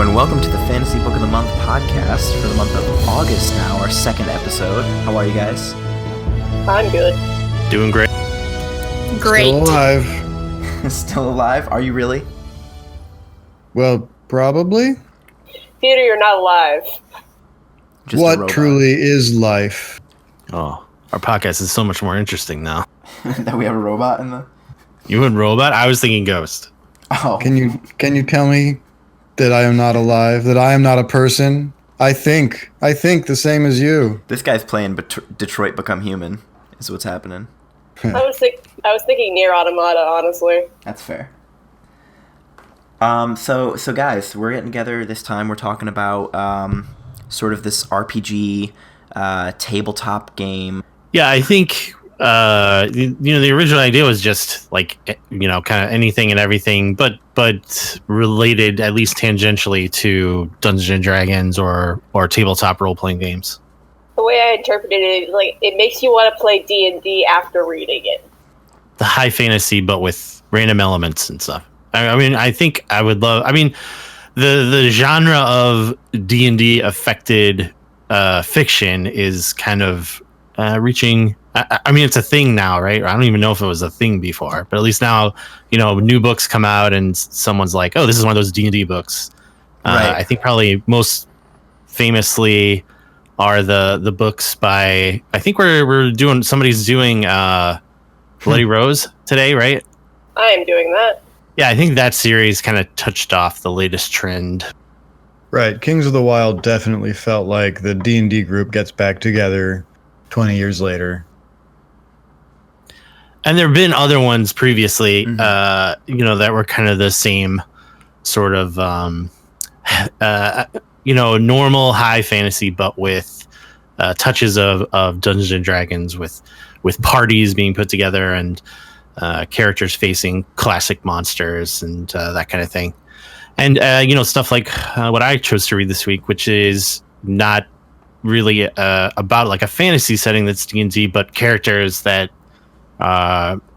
and welcome to the Fantasy Book of the Month podcast for the month of August now, our second episode. How are you guys? I'm good. Doing great. Great. Still alive. Still alive? Are you really? Well, probably. Peter, you're not alive. Just a What robot. truly is life? Oh, our podcast is so much more interesting now. That we have a robot in the... You went robot? I was thinking ghost. Oh. Can you tell me that I am not alive? That I am not a person? I think the same as you. This guy's playing Detroit Become Human is what's happening. I was thinking Near Automata, honestly. That's fair. So guys, we're getting together this time. We're talking about sort of this RPG tabletop game. Yeah, I think the original idea was just like kind of anything and everything, but related at least tangentially to Dungeons and Dragons or tabletop role playing games. The way I interpreted it, like, it makes you want to play D&D after reading it. The high fantasy, but with random elements and stuff. I mean, I think I would love. I mean, the genre of D&D affected fiction is kind of reaching. I mean, it's a thing now, right? I don't even know if it was a thing before, but at least now, new books come out and someone's like, "Oh, this is one of those D&D books." Right. I think probably most famously are the books by. I think somebody's doing Bloody Rose today, right? I am doing that. Yeah, I think that series kind of touched off the latest trend. Right. Kings of the Wild definitely felt like the D&D group gets back together 20 years later. And there have been other ones previously, Mm-hmm. that were kind of the same sort of, normal high fantasy, but with touches of Dungeons and Dragons, with parties being put together and characters facing classic monsters and that kind of thing. And, stuff like what I chose to read this week, which is not really about like a fantasy setting that's D&D, but characters that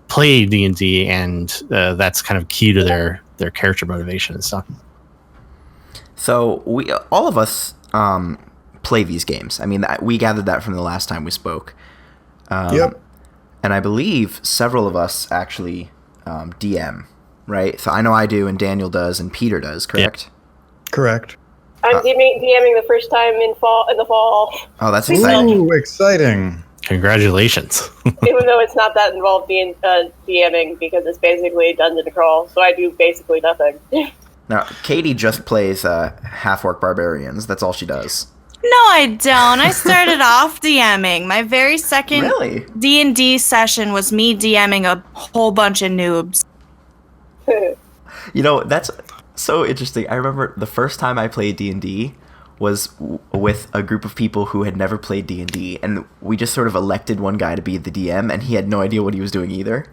play D&D, and that's kind of key to their character motivation and stuff. So all of us play these games. I mean, we gathered that from the last time we spoke. Yep. And I believe several of us actually DM, right? So I know I do, and Daniel does, and Peter does, correct? Correct. I'm DMing the first time in the fall, Oh, that's exciting. Ooh, exciting. Congratulations. even though it's not that involved in DMing, because it's basically dungeon crawl, so I do basically nothing. Now, Katie just plays half-orc barbarians. That's all she does. No, I don't. I started off DMing. My very second Really? D&D session was me DMing a whole bunch of noobs. That's so interesting. I remember the first time I played D&D was with a group of people who had never played D&D, and we just sort of elected one guy to be the DM, and he had no idea what he was doing either.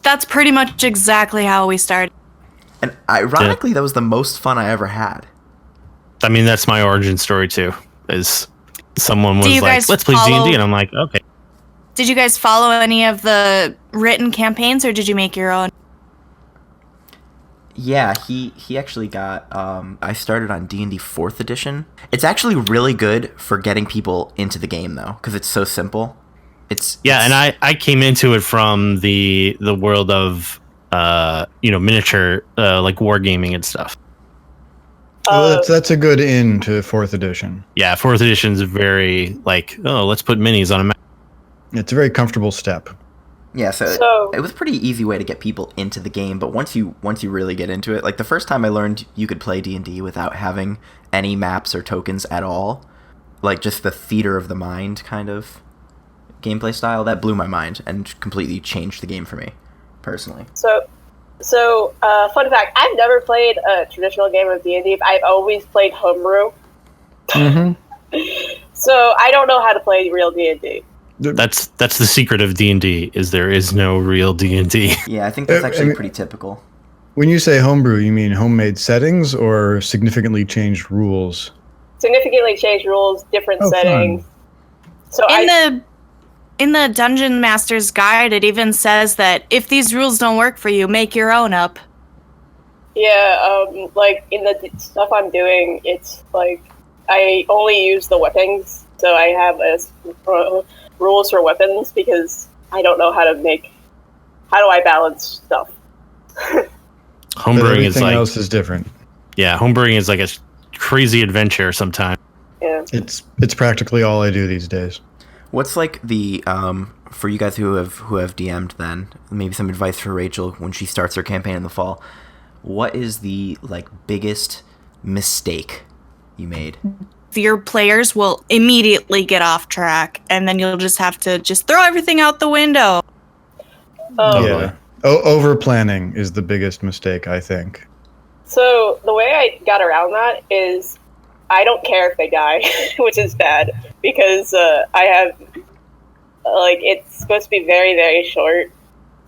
That's pretty much exactly how we started. And ironically, that was the most fun I ever had. I mean, that's my origin story too, is someone was you like, guys let's play follow- D&D, and I'm like, okay. Did you guys follow any of the written campaigns, or did you make your own? Yeah, he actually got, I started on D&D 4th edition. It's actually really good for getting people into the game, though, because it's so simple. And I came into it from the world of, miniature, like wargaming and stuff. That's a good in to 4th edition. Yeah, 4th edition is very like, oh, let's put minis on a map. It's a very comfortable step. Yeah, so it was a pretty easy way to get people into the game, but once you really get into it, like the first time I learned you could play D&D without having any maps or tokens at all, like just the theater of the mind kind of gameplay style, that blew my mind and completely changed the game for me, personally. So, fun fact, I've never played a traditional game of D&D. I've always played homebrew. Mm-hmm. So I don't know how to play real D&D. That's the secret of D&D, is there is no real D&D. Yeah, I think that's actually pretty typical. When you say homebrew, you mean homemade settings or significantly changed rules? Significantly changed rules, different settings. Fun. So In the Dungeon Master's Guide, it even says that if these rules don't work for you, make your own up. Yeah, like in the stuff I'm doing, it's like I only use the weapons, so I have rules for weapons because I don't know how do I balance stuff. Homebrewing is everything like else is different. yeah, homebrewing is like a crazy adventure sometimes. Yeah. It's practically all I do these days. What's like the for you guys who have DM'd then, maybe some advice for Rachel when she starts her campaign in the fall. What is the like biggest mistake you made? Your players will immediately get off track, and then you'll just have to just throw everything out the window. Totally. Yeah. Over planning is the biggest mistake, I think. So the way I got around that is I don't care if they die, which is bad because I have like it's supposed to be very, very short,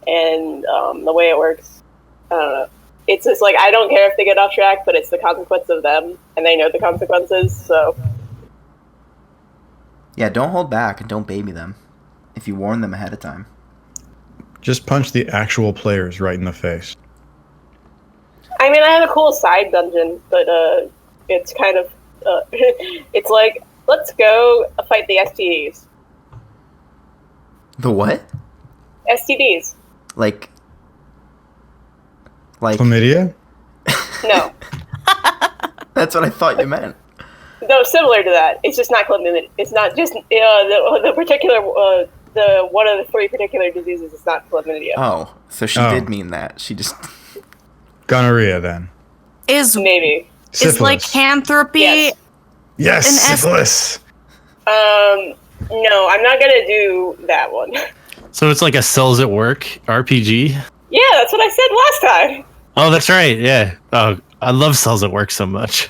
and the way it works, I don't know. It's just like I don't care if they get off track, but it's the consequence of them, and they know the consequences. So Yeah, don't hold back and don't baby them. If you warn them ahead of time. Just punch the actual players right in the face. I mean, I have a cool side dungeon, but it's kind of it's like let's go fight the STDs. The what? STDs. Like Chlamydia? No. That's what I thought you meant. No, similar to that. It's just not chlamydia. It's not just the particular the one of the 3 particular diseases is not chlamydia. Oh, so she did mean that. She just Gonorrhea, then. Maybe. Syphilis. Is lycanthropy Yes, an syphilis. No, I'm not gonna do that one. So it's like a Cells at Work RPG. Yeah, that's what I said last time. Oh, that's right. Yeah. Oh, I love Cells at Work so much.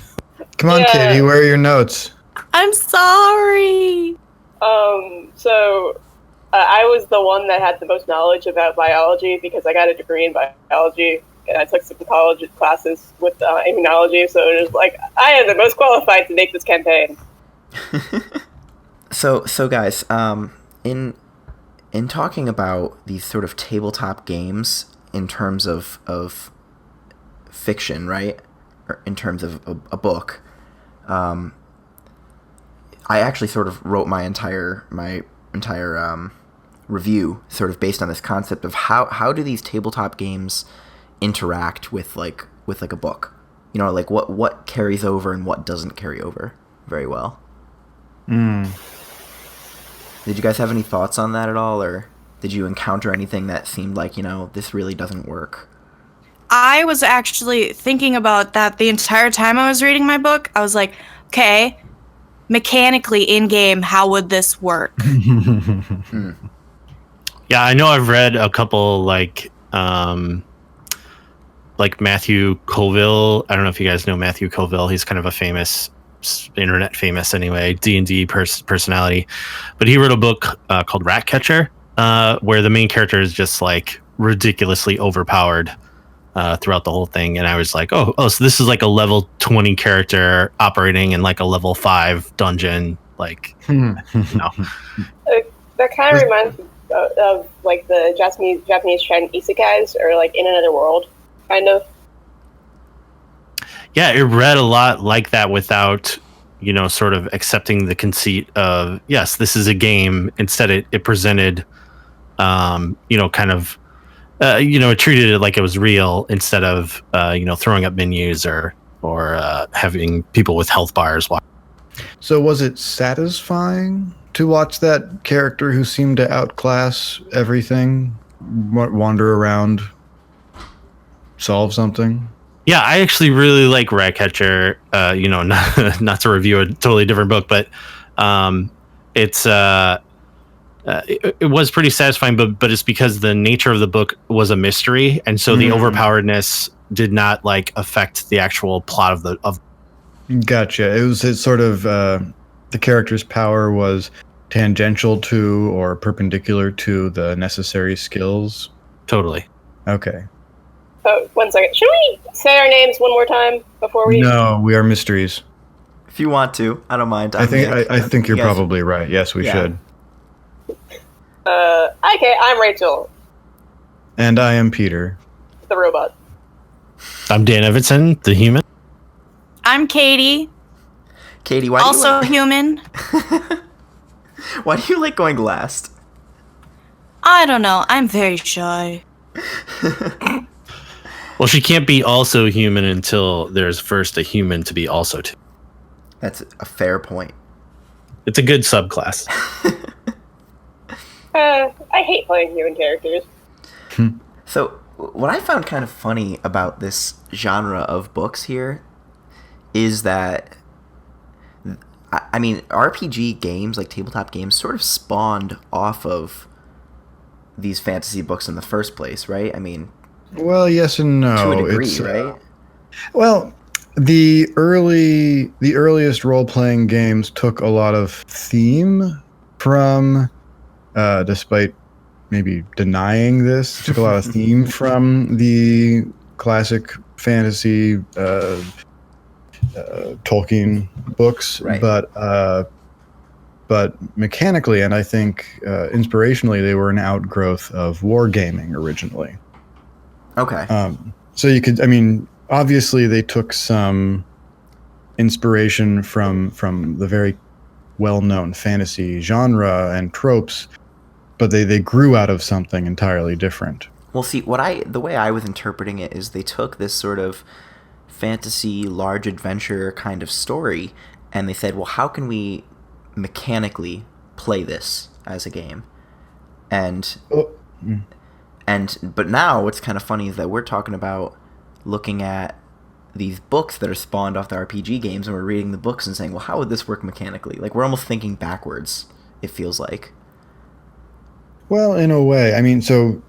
Come on, Yeah. Katie, where are your notes? I'm sorry. So I was the one that had the most knowledge about biology because I got a degree in biology and I took some college classes with immunology. So it was like I am the most qualified to make this campaign. So guys, in talking about these sort of tabletop games in terms of fiction, right? Or in terms of a book, I actually sort of wrote my entire review sort of based on this concept of how do these tabletop games interact with like a book, you know, like what carries over and what doesn't carry over very well. Did you guys have any thoughts on that at all, or did you encounter anything that seemed like, you know, this really doesn't work? I was actually thinking about that the entire time I was reading my book. I was like, okay, mechanically in game, how would this work? Yeah, I know I've read a couple like Matthew Colville. I don't know if you guys know Matthew Colville. He's kind of a famous, internet famous anyway, D&D personality. But he wrote a book called Ratcatcher, where the main character is just like ridiculously overpowered throughout the whole thing. And I was like, oh, so this is like a level 20 character operating in like a level 5 dungeon. Like, no. That kind of reminds me of like the Japanese trend isekais, or like in another world, kind of. Yeah, it read a lot like that without, you know, sort of accepting the conceit of, yes, this is a game. Instead, it presented, you know, kind of, you know, it treated it like it was real instead of, you know, throwing up menus or having people with health bars watch. So was it satisfying to watch that character who seemed to outclass everything wander around, solve something? Yeah, I actually really like Ratcatcher. You know, not to review a totally different book, but it's it was pretty satisfying. But it's because the nature of the book was a mystery, and so the overpoweredness did not like affect the actual plot of. Gotcha. It's sort of the character's power was tangential to or perpendicular to the necessary skills. Totally. Okay. Oh, 1 second. Should we say our names one more time before we? No, we are mysteries. If you want to, I don't mind. I think you're You guys- probably right. Yes, we should. Okay, I'm Rachel, And I am Peter. the robot. I'm Dan Evanson, the human. I'm Katie, Katie, why also human. Why do you like going last? I don't know. I'm very shy. Well, she can't be also human until there's first a human to be also two. That's a fair point. It's a good subclass. I hate playing human characters. So, what I found kind of funny about this genre of books here is that, I mean, RPG games, like tabletop games, sort of spawned off of these fantasy books in the first place, right? I mean, well, yes and no. to a degree, right? Well, the earliest role-playing games took a lot of theme from, despite maybe denying this, took a lot of theme from the classic fantasy Tolkien books, Right. but mechanically and I think inspirationally, they were an outgrowth of wargaming originally. Okay. So you could, I mean, obviously they took some inspiration from the very well-known fantasy genre and tropes, but they grew out of something entirely different. Well, see, the way I was interpreting it is they took this sort of fantasy large adventure kind of story and they said, well, how can we mechanically play this as a game? And but now what's kind of funny is that we're talking about looking at these books that are spawned off the RPG games, and we're reading the books and saying, well, how would this work mechanically? Like, we're almost thinking backwards, it feels like. Well, in a way. I mean, so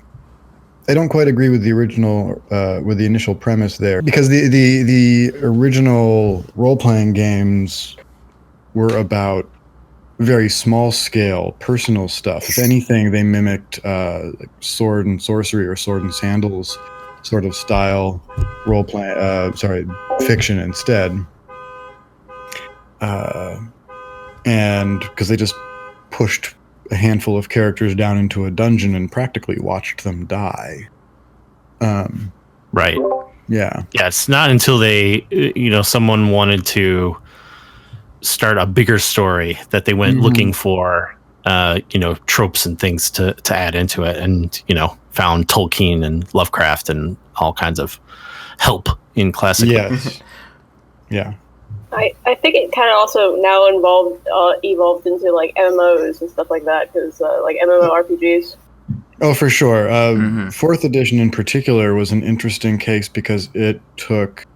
I don't quite agree with the original, with the initial premise there, because the original role-playing games were about very small-scale, personal stuff. If anything, they mimicked like sword and sorcery or sword and sandals sort of style fiction instead. And because they just pushed a handful of characters down into a dungeon and practically watched them die. Right. Yeah. Yeah, it's not until they, someone wanted to start a bigger story that they went looking for, tropes and things to add into it, and, found Tolkien and Lovecraft and all kinds of help in classic. Yes. Yeah. I think it kind of also now evolved into like MMOs and stuff like that, because like MMORPGs. Oh, for sure. Fourth edition in particular was an interesting case because it took,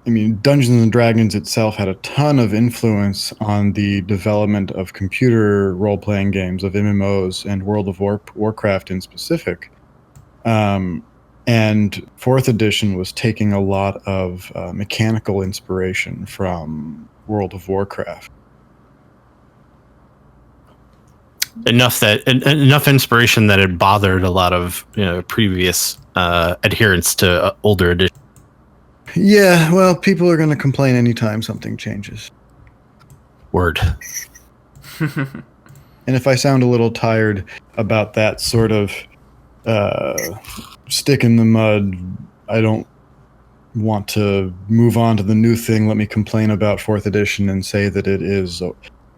Dungeons and Dragons itself had a ton of influence on the development of computer role-playing games, of MMOs, and World of Warcraft in specific. And fourth edition was taking a lot of mechanical inspiration from World of Warcraft. Enough inspiration that it bothered a lot of previous adherents to older editions. Yeah, well, people are going to complain anytime something changes. Word. And if I sound a little tired about that sort of stick in the mud, I don't want to move on to the new thing. Let me complain about fourth edition and say that it is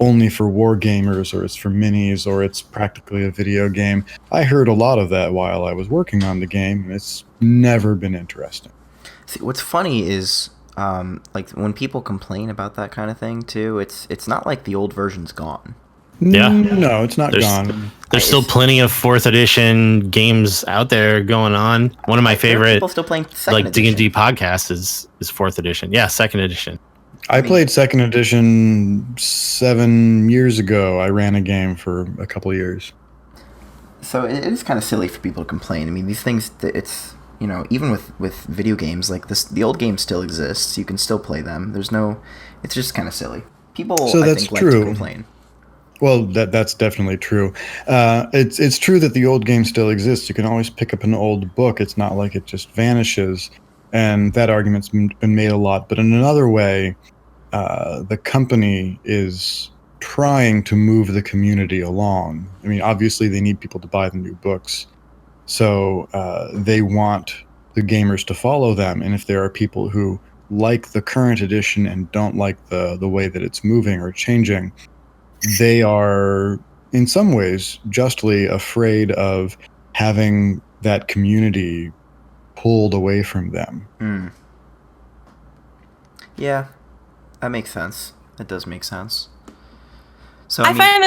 only for war gamers, or it's for minis, or it's practically a video game. I heard a lot of that while I was working on the game, and it's never been interesting. See, what's funny is, like, when people complain about that kind of thing, too, it's not like the old version's gone. Yeah. No, it's not gone. There's still plenty of fourth edition games out there going on. One of my favorite people still playing second D&D podcasts is fourth edition. Yeah, second edition. I played second edition 7 years ago. I ran a game for a couple of years. So it is kind of silly for people to complain. I mean, these things, it's, even with video games like this, the old game still exists. You can still play them. It's just kind of silly. People, I think, like to complain. Well, that's definitely true. It's true that the old game still exists. You can always pick up an old book. It's not like it just vanishes. And that argument's been made a lot. But in another way, the company is trying to move the community along. I mean, obviously they need people to buy the new books. So they want the gamers to follow them. And if there are people who like the current edition and don't like the way that it's moving or changing, they are in some ways justly afraid of having that community pulled away from them. Yeah, that makes sense. That does make sense. So I find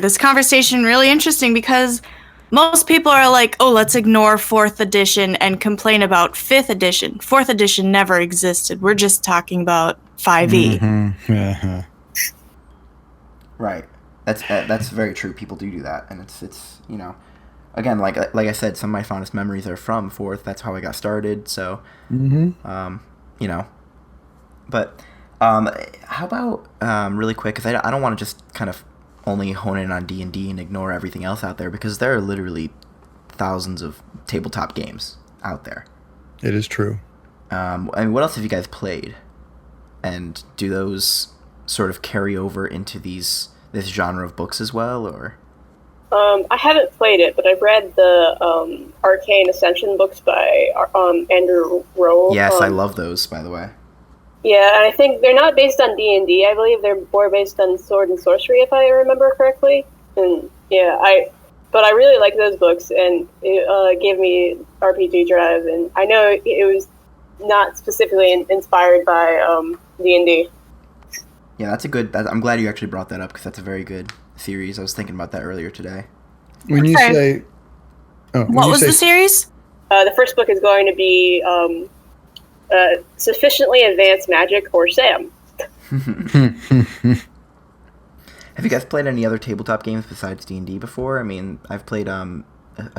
this conversation really interesting because most people are like, oh, let's ignore 4th edition and complain about 5th edition. 4th edition never existed. We're just talking about 5e. Mm-hmm. Right. That's very true. People do that, and it's again, like I said, some of my fondest memories are from 4th. That's how I got started. So, but how about really quick, because I don't want to just kind of only hone in on D&D and ignore everything else out there, because there are literally thousands of tabletop games out there. It is true. I mean, what else have you guys played? And do those sort of carry over into this genre of books as well, or? I haven't played it, but I've read the Arcane Ascension books by Andrew Roll. Yes, I love those, by the way. Yeah, and I think they're not based on D&D. I believe they're more based on Sword and Sorcery, if I remember correctly. And yeah, but I really like those books, and it gave me RPG drive. And I know it was not specifically inspired by D&D. Yeah, I'm glad you actually brought that up, because that's a very good series. I was thinking about that earlier today. When you say... what was the series? The first book is going to be Sufficiently Advanced Magic, or SAM. Have you guys played any other tabletop games besides D&D before? I mean, I've played a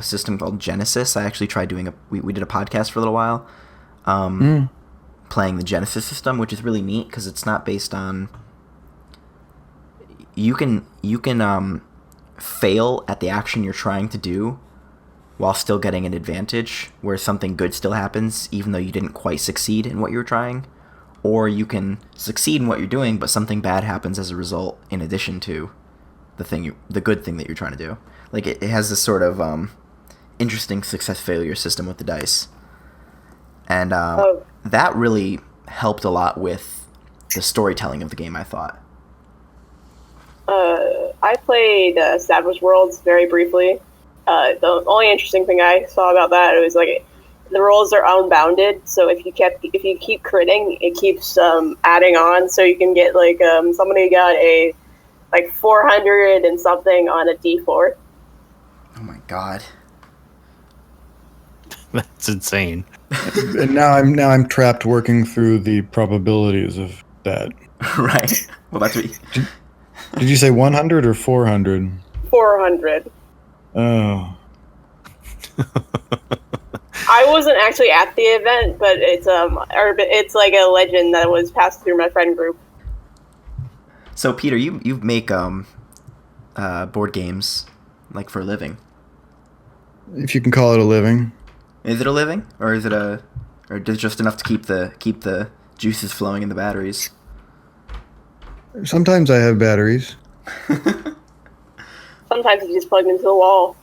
system called Genesis. I actually tried doing we did a podcast for a little while playing the Genesis system, which is really neat because it's not based on... You can fail at the action you're trying to do while still getting an advantage, where something good still happens even though you didn't quite succeed in what you were trying. Or you can succeed in what you're doing, but something bad happens as a result in addition to the good thing that you're trying to do. Like, it has this sort of interesting success-failure system with the dice. And that really helped a lot with the storytelling of the game, I thought. I played Savage Worlds very briefly. The only interesting thing I saw about that was like the rolls are unbounded, so if you keep critting, it keeps adding on. So you can get like somebody got a 400 and something on a D4. Oh my god, that's insane. And now I'm trapped working through the probabilities of that. Right. Well, that's what. Did you say 100 or 400? 400. Oh. I wasn't actually at the event, but it's like a legend that was passed through my friend group. So Peter, you make board games like for a living. If you can call it a living. Is it a living, or is just enough to keep the juices flowing in the batteries? Sometimes I have batteries. Sometimes you just plug into the wall.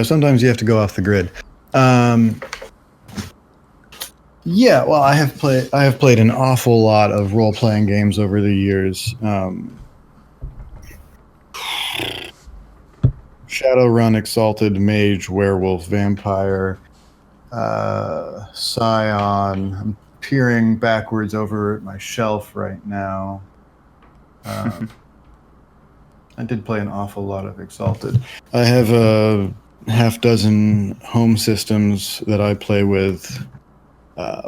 Sometimes you have to go off the grid. Well, I have played an awful lot of role-playing games over the years. Shadowrun, Exalted, Mage, Werewolf, Vampire, Scion. I'm peering backwards over at my shelf right now. I did play an awful lot of Exalted. I have a half dozen home systems that I play with.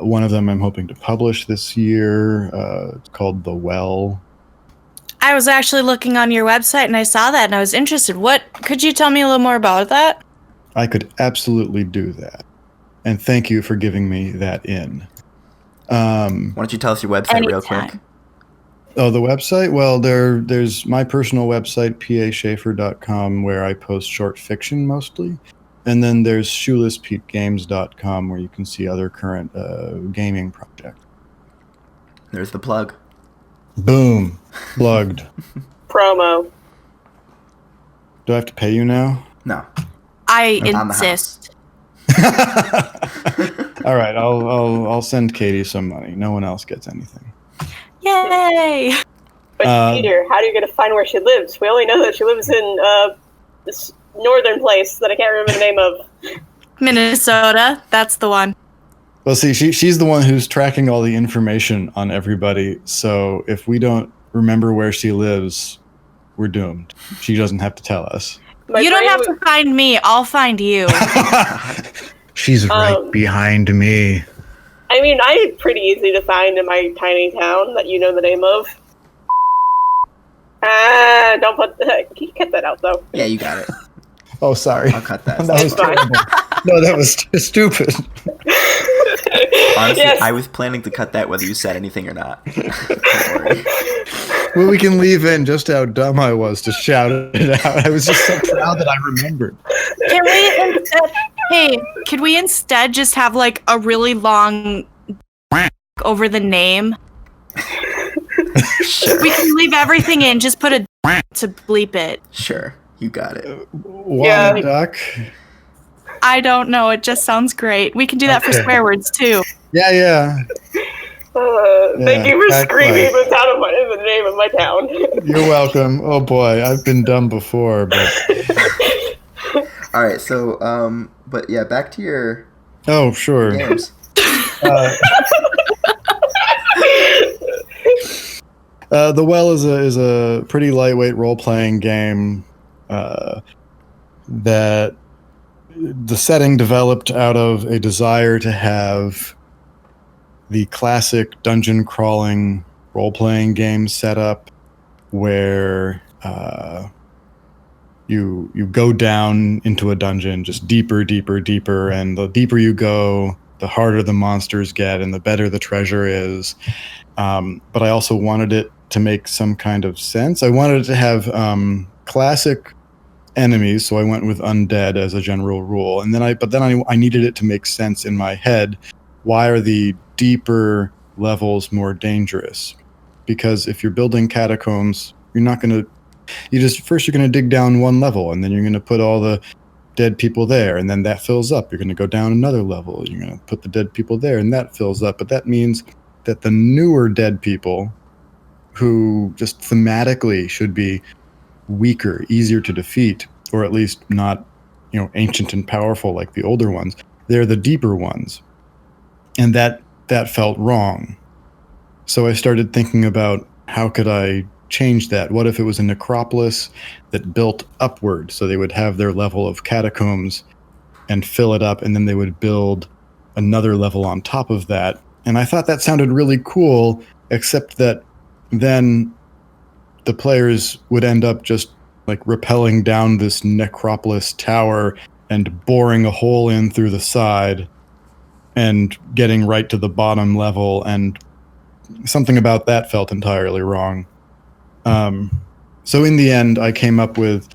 One of them I'm hoping to publish this year. It's called The Well. I was actually looking on your website and I saw that and I was interested. Could you tell me a little more about that? I could absolutely do that. And thank you for giving me that in. Why don't you tell us your website real quick? Oh, the website? Well, there's my personal website, paschaefer.com, where I post short fiction mostly. And then there's shoelesspetegames.com, where you can see other current gaming projects. There's the plug. Boom. Plugged. Promo. Do I have to pay you now? No. I insist. All right, I'll send Katie some money. No one else gets anything. Yay! But Peter, how are you going to find where she lives? We only know that she lives in this northern place that I can't remember the name of. Minnesota, that's the one. Well, see, she's the one who's tracking all the information on everybody. So if we don't remember where she lives, we're doomed. She doesn't have to tell us. You don't have to find me. I'll find you. She's right behind me. I mean, I'm pretty easy to find in my tiny town that you know the name of. Don't put... Can you cut that out, though? Yeah, you got it. Oh, sorry. I'll cut that. That was terrible. No, that was stupid. Honestly, yes. I was planning to cut that whether you said anything or not. Don't worry. Well, we can leave in just how dumb I was to shout it out. I was just so proud that I remembered. Can we instead... Hey, could we instead just have, like, a really long over the name? Sure. We can leave everything in, just put a to bleep it. Sure, you got it. Why duck? I don't know, it just sounds great. We can do that for swear words, too. Yeah. Thank you for screaming the name of my town. You're welcome. Oh boy, I've been dumb before, but... All right, so, but yeah, back to your... Oh, sure. Games. The Well is a pretty lightweight role-playing game that the setting developed out of a desire to have the classic dungeon crawling role-playing game set up where you go down into a dungeon just deeper, and the deeper you go, the harder the monsters get and the better the treasure is. But I also wanted it to make some kind of sense. I wanted it to have classic enemies, so I went with undead as a general rule. And then I needed it to make sense in my head. Why are the deeper levels more dangerous? Because if you're building catacombs, you're not going to... you're going to dig down one level, and then you're going to put all the dead people there, and then that fills up. You're going to go down another level. You're going to put the dead people there, and that fills up. But that means that the newer dead people, who just thematically should be weaker, easier to defeat, or at least not, ancient and powerful like the older ones, they're the deeper ones. And that felt wrong. So I started thinking about how could I change that? What if it was a necropolis that built upward? So they would have their level of catacombs and fill it up, and then they would build another level on top of that. And I thought that sounded really cool, except that then the players would end up just like rappelling down this necropolis tower and boring a hole in through the side and getting right to the bottom level, and something about that felt entirely wrong. So in the end, I came up with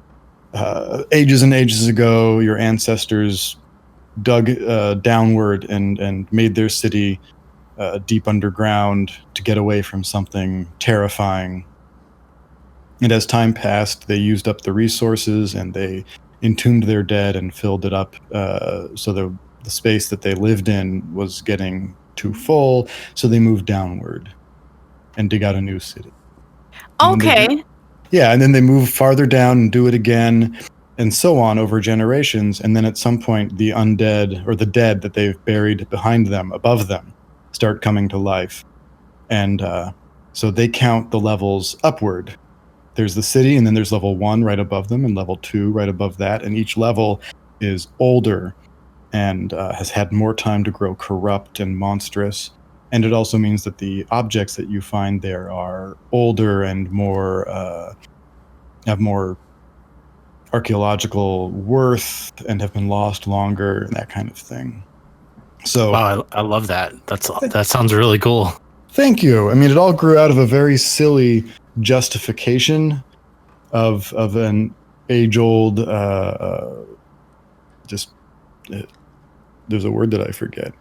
ages and ages ago, your ancestors dug downward and made their city deep underground to get away from something terrifying. And as time passed, they used up the resources and they entombed their dead and filled it up. So the space that they lived in was getting too full. So they moved downward and dig out a new city. Okay. And then they move farther down and do it again, and so on over generations. And then at some point, the undead or the dead that they've buried behind them, above them, start coming to life. And so they count the levels upward. There's the city, and then there's level 1 right above them, and level 2 right above that. And each level is older and has had more time to grow corrupt and monstrous. And it also means that the objects that you find there are older and more have more archaeological worth and have been lost longer, and that kind of thing. So wow, I love that. That sounds really cool. Thank you. I mean, it all grew out of a very silly justification of an age-old there's a word that I forget.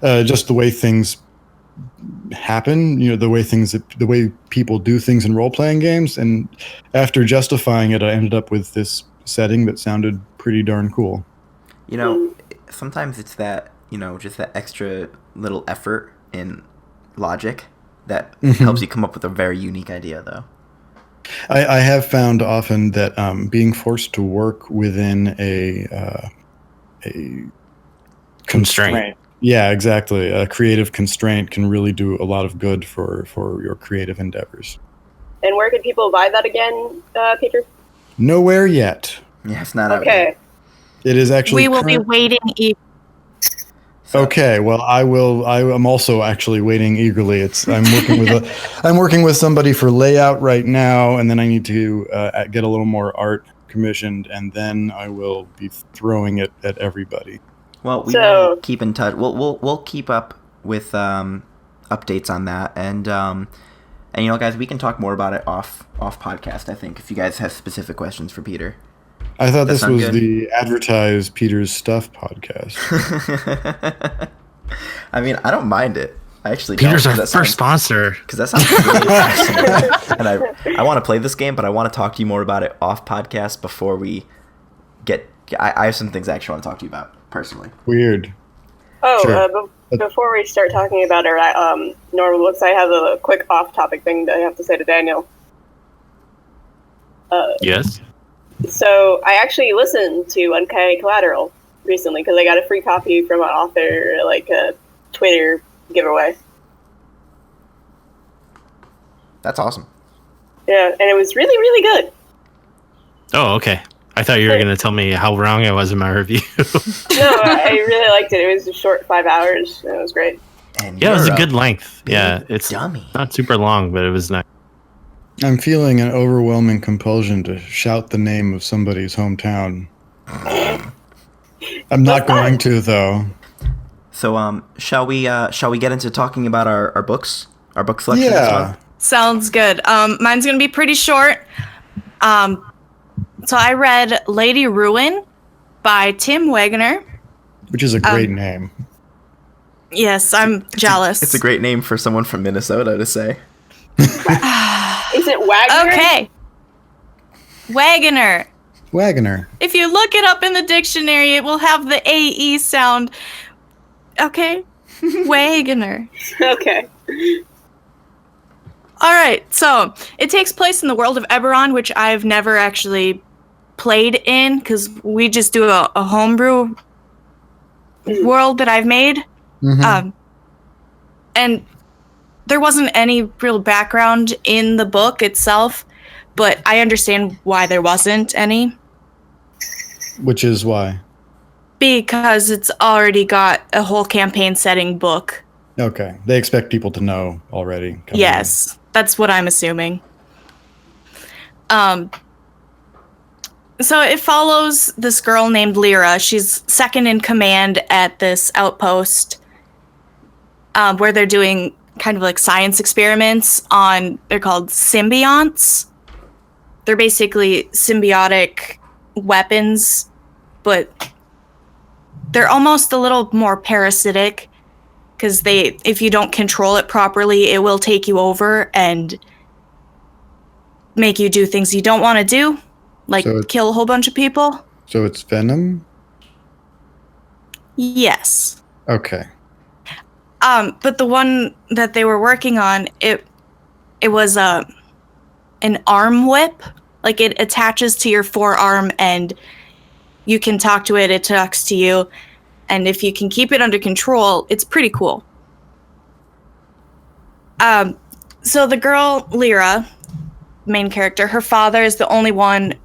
Just the way things happen, the way people do things in role-playing games. And after justifying it, I ended up with this setting that sounded pretty darn cool. sometimes it's that, just that extra little effort in logic that helps you come up with a very unique idea, though. I have found often that being forced to work within a constraint. Yeah, exactly. A creative constraint can really do a lot of good for your creative endeavors. And where can people buy that again, Peter? Nowhere yet. Yeah, it's not out Okay. yet. It is actually. We will be waiting. Okay, well, I am also actually waiting eagerly. I'm working with somebody for layout right now, and then I need to get a little more art commissioned, and then I will be throwing it at everybody. Well, we will keep in touch. We'll keep up with updates on that, and guys, we can talk more about it off podcast. I think if you guys have specific questions for Peter. I thought this was the Advertise Peter's Stuff podcast. I mean, I don't mind it. I actually Peter's don't, our first sponsor. Because that sounds really fascinating. And I want to play this game, but I want to talk to you more about it off podcast before we get... I have some things I actually want to talk to you about, personally. Weird. Oh, Sure. Before we start talking about it, Normal Looks, I have a quick off-topic thing that I have to say to Daniel. Yes? So I actually listened to Uncanny Collateral recently because I got a free copy from an author, like a Twitter giveaway. That's awesome. Yeah, and it was really, really good. Oh, okay. I thought you were going to tell me how wrong I was in my review. No, I really liked it. It was a short 5 hours, and it was great. And yeah, it was a good length. Yeah, it's dummy. Not super long, but it was nice. I'm feeling an overwhelming compulsion to shout the name of somebody's hometown. I'm not going to, though. So, shall we get into talking about our books, our book selection this month? Sounds good. Mine's gonna be pretty short. So I read Lady Ruin by Tim Waggoner. Which is a great name. Yes, I'm jealous. It's a great name for someone from Minnesota to say. Is it Waggoner? Okay. Waggoner. Waggoner. If you look it up in the dictionary, it will have the AE sound. Okay. Waggoner. Okay. All right. So it takes place in the world of Eberron, which I've never actually played in because we just do a homebrew world that I've made. Mm-hmm. And there wasn't any real background in the book itself, but I understand why there wasn't any. Which is why? Because it's already got a whole campaign setting book. Okay. They expect people to know already. Yes, that's what I'm assuming. So it follows this girl named Lyra. She's second in command at this outpost where they're doing kind of like science experiments on, they're called symbionts. They're basically symbiotic weapons, but they're almost a little more parasitic because if you don't control it properly, it will take you over make you do things you don't want to do, like kill a whole bunch of people. So it's venom? Yes. Okay. But the one that they were working on, it was an arm whip. Like it attaches to your forearm and you can talk to it, it talks to you. And if you can keep it under control, it's pretty cool. So the girl, Lyra, main character, her father is the only one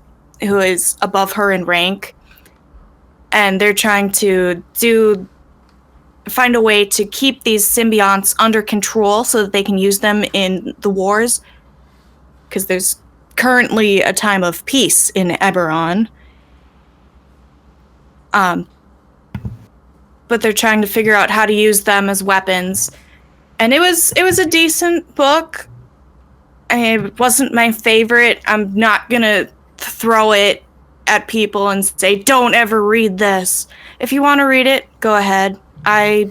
who is above her in rank. And they're trying to find a way to keep these symbionts under control so that they can use them in the wars. Because there's currently a time of peace in Eberron. But they're trying to figure out how to use them as weapons. And it was a decent book. It wasn't my favorite. I'm not gonna throw it at people and say, don't ever read this. If you want to read it, go ahead. I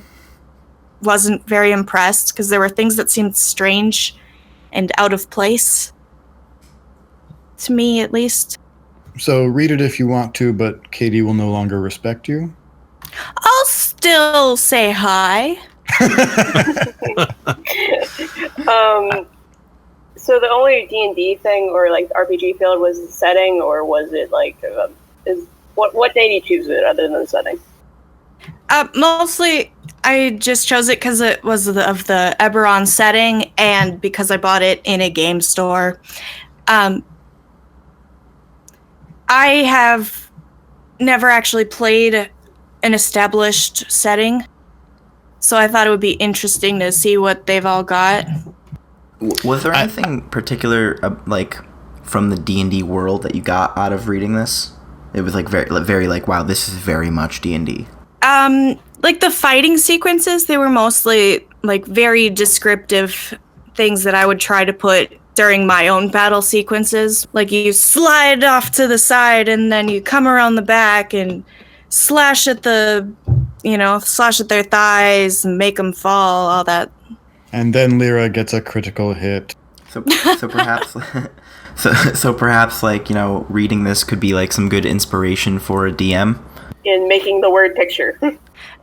wasn't very impressed because there were things that seemed strange and out of place. To me, at least. So read it if you want to, but Katie will no longer respect you? still say hi. So the only D&D thing or like RPG field was the setting, or was it like what day do you choose it other than the setting? Mostly, I just chose it because it was of the Eberron setting, and because I bought it in a game store. I have never actually played an established setting, so I thought it would be interesting to see what they've all got. Was there anything particular, like, from the D&D world that you got out of reading this? It was, like, very like, wow, this is very much D&D. Like, the fighting sequences, they were mostly, like, very descriptive things that I would try to put during my own battle sequences. Like, you slide off to the side, and then you come around the back and slash at their thighs and make them fall, all that. And then Lyra gets a critical hit. So perhaps, so perhaps, like, you know, reading this could be like some good inspiration for a DM in making the word picture.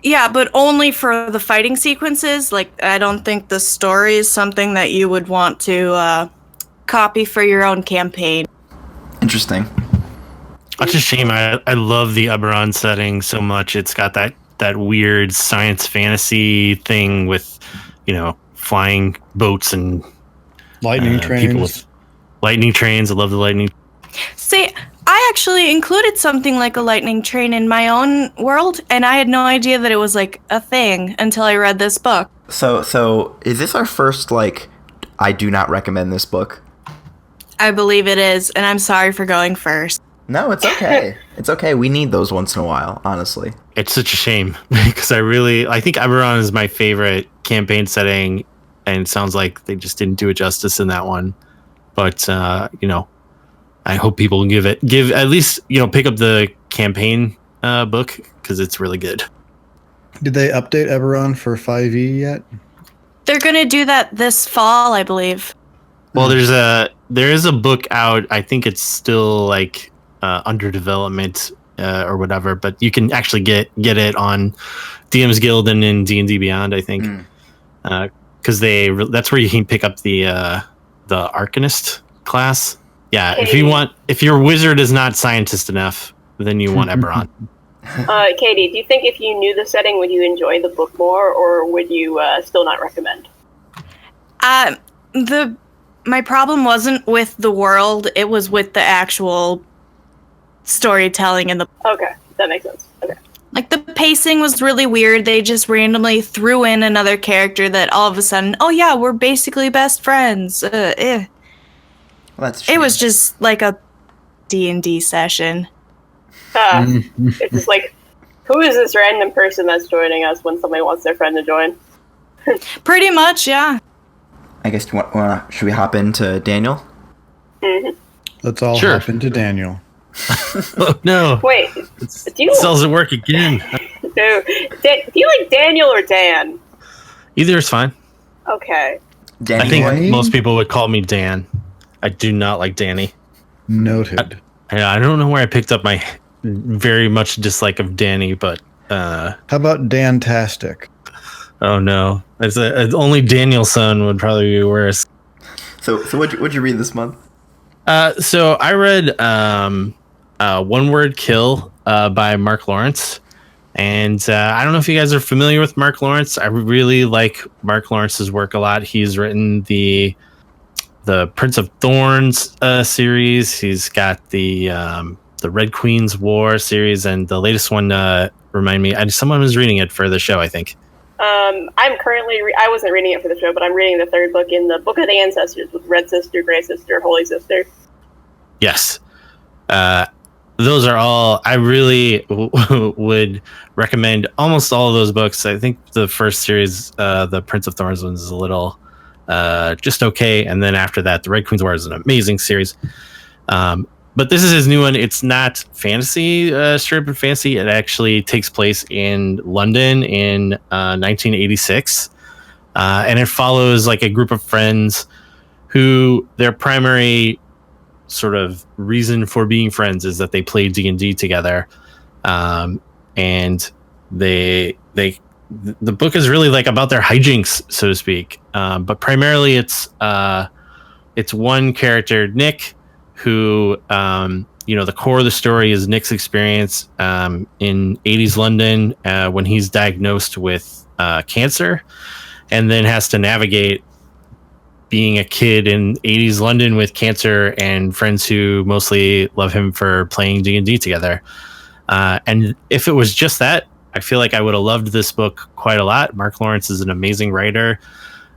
Yeah, but only for the fighting sequences. Like, I don't think the story is something that you would want to copy for your own campaign. Interesting. That's a shame. I love the Eberron setting so much. It's got that weird science fantasy thing with, you know, flying boats and lightning trains. People with lightning trains. I love the lightning. See, I actually included something like a lightning train in my own world, and I had no idea that it was like a thing until I read this book. So is this our first, like, I do not recommend this book? I believe it is, and I'm sorry for going first. No, it's okay. It's okay. We need those once in a while, honestly. It's such a shame because I think Eberron is my favorite campaign setting, and it sounds like they just didn't do it justice in that one. But you know, I hope people give at least, you know, pick up the campaign book because it's really good. Did they update Eberron for 5e yet? They're gonna do that this fall, I believe. Well, there is a book out. I think it's still like under development or whatever, but you can actually get it on DM's Guild and in D&D Beyond, I think, because that's where you can pick up the Arcanist class. Yeah, if your wizard is not scientist enough, then you want Eberron. Katie, do you think if you knew the setting, would you enjoy the book more, or would you still not recommend? My problem wasn't with the world; it was with the actual storytelling and the. Okay, that makes sense. Okay. Like, the pacing was really weird. They just randomly threw in another character that all of a sudden, oh yeah, we're basically best friends. Well, that's true. It was just like a D&D session. It's just like, who is this random person that's joining us when somebody wants their friend to join? Pretty much, yeah. I guess should we hop into Daniel? Mm-hmm. Let's all hop into Daniel. Oh no! Wait, this doesn't work again. No, do you like Daniel or Dan? Either is fine. Okay. Danny I think boy? most people would call me Dan. I do not like Danny. Noted. I don't know where I picked up my very much dislike of Danny, but how about Dan-tastic? Oh no, only Daniel's son would probably be worse. So what'd you read this month? So I read One Word Kill by Mark Lawrence, and I don't know if you guys are familiar with Mark Lawrence. I really like Mark Lawrence's work a lot. He's written the Prince of Thorns series. He's got the Red Queen's War series, and the latest one. Remind me, someone was reading it for the show, I think. I'm currently. I wasn't reading it for the show, but I'm reading the third book in the Book of the Ancestors with Red Sister, Grey Sister, Holy Sister. Yes, those are all. I really would recommend almost all of those books. I think the first series, the Prince of Thorns one, is a little just okay, and then after that, the Red Queen's War is an amazing series. But this is his new one. It's not fantasy, straight up fantasy. It actually takes place in London in 1986. And it follows like a group of friends who their primary sort of reason for being friends is that they play D&D together. And they the book is really like about their hijinks, so to speak. But primarily it's one character, Nick, who, the core of the story is Nick's experience in 80s London when he's diagnosed with cancer, and then has to navigate being a kid in 80s London with cancer and friends who mostly love him for playing D&D together. And if it was just that, I feel like I would have loved this book quite a lot. Mark Lawrence is an amazing writer.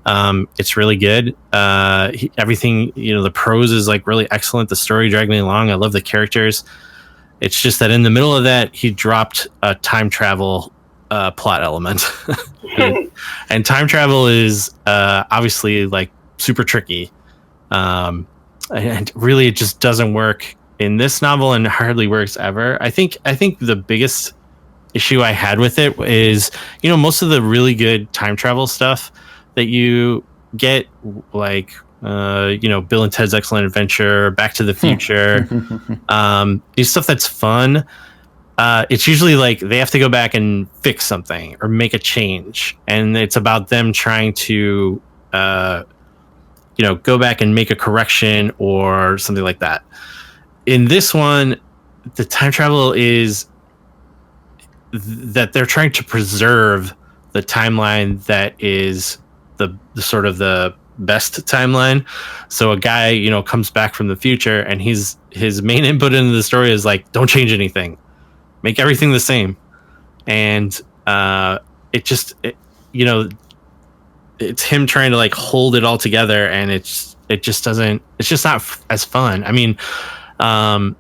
It's really good. Everything, the prose is like really excellent. The story dragged me along. I love the characters. It's just that in the middle of that, he dropped a time travel plot element. And time travel is obviously like super tricky. And really it just doesn't work in this novel and hardly works ever. I think the biggest issue I had with it is, most of the really good time travel stuff that you get, like Bill and Ted's Excellent Adventure, Back to the Future, is stuff that's fun. It's usually like they have to go back and fix something or make a change, and it's about them trying to go back and make a correction or something like that. In this one, the time travel is that they're trying to preserve the timeline that is the sort of the best timeline. So a guy, comes back from the future, and his main input into the story is like, don't change anything, make everything the same. And it's him trying to like hold it all together, and it's just not as fun. I mean, the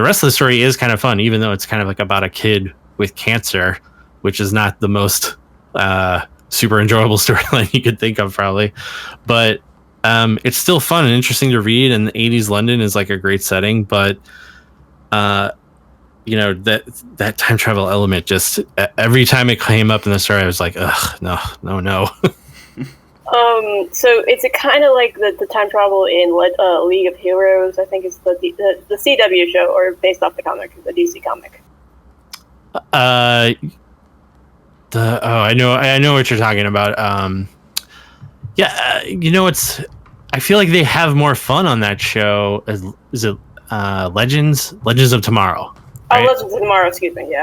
rest of the story is kind of fun, even though it's kind of like about a kid with cancer, which is not the most super enjoyable storyline you could think of, probably. But it's still fun and interesting to read, and the 80s London is like a great setting. But that time travel element, just every time it came up in the story, I was like, ugh, no. So it's a kind of like the time travel in League of Heroes. I think it's the CW show, or based off the comic, the DC comic. I know what you're talking about. I feel like they have more fun on that show. Is it Legends of Tomorrow? Right? Oh, Legends of Tomorrow. Excuse me.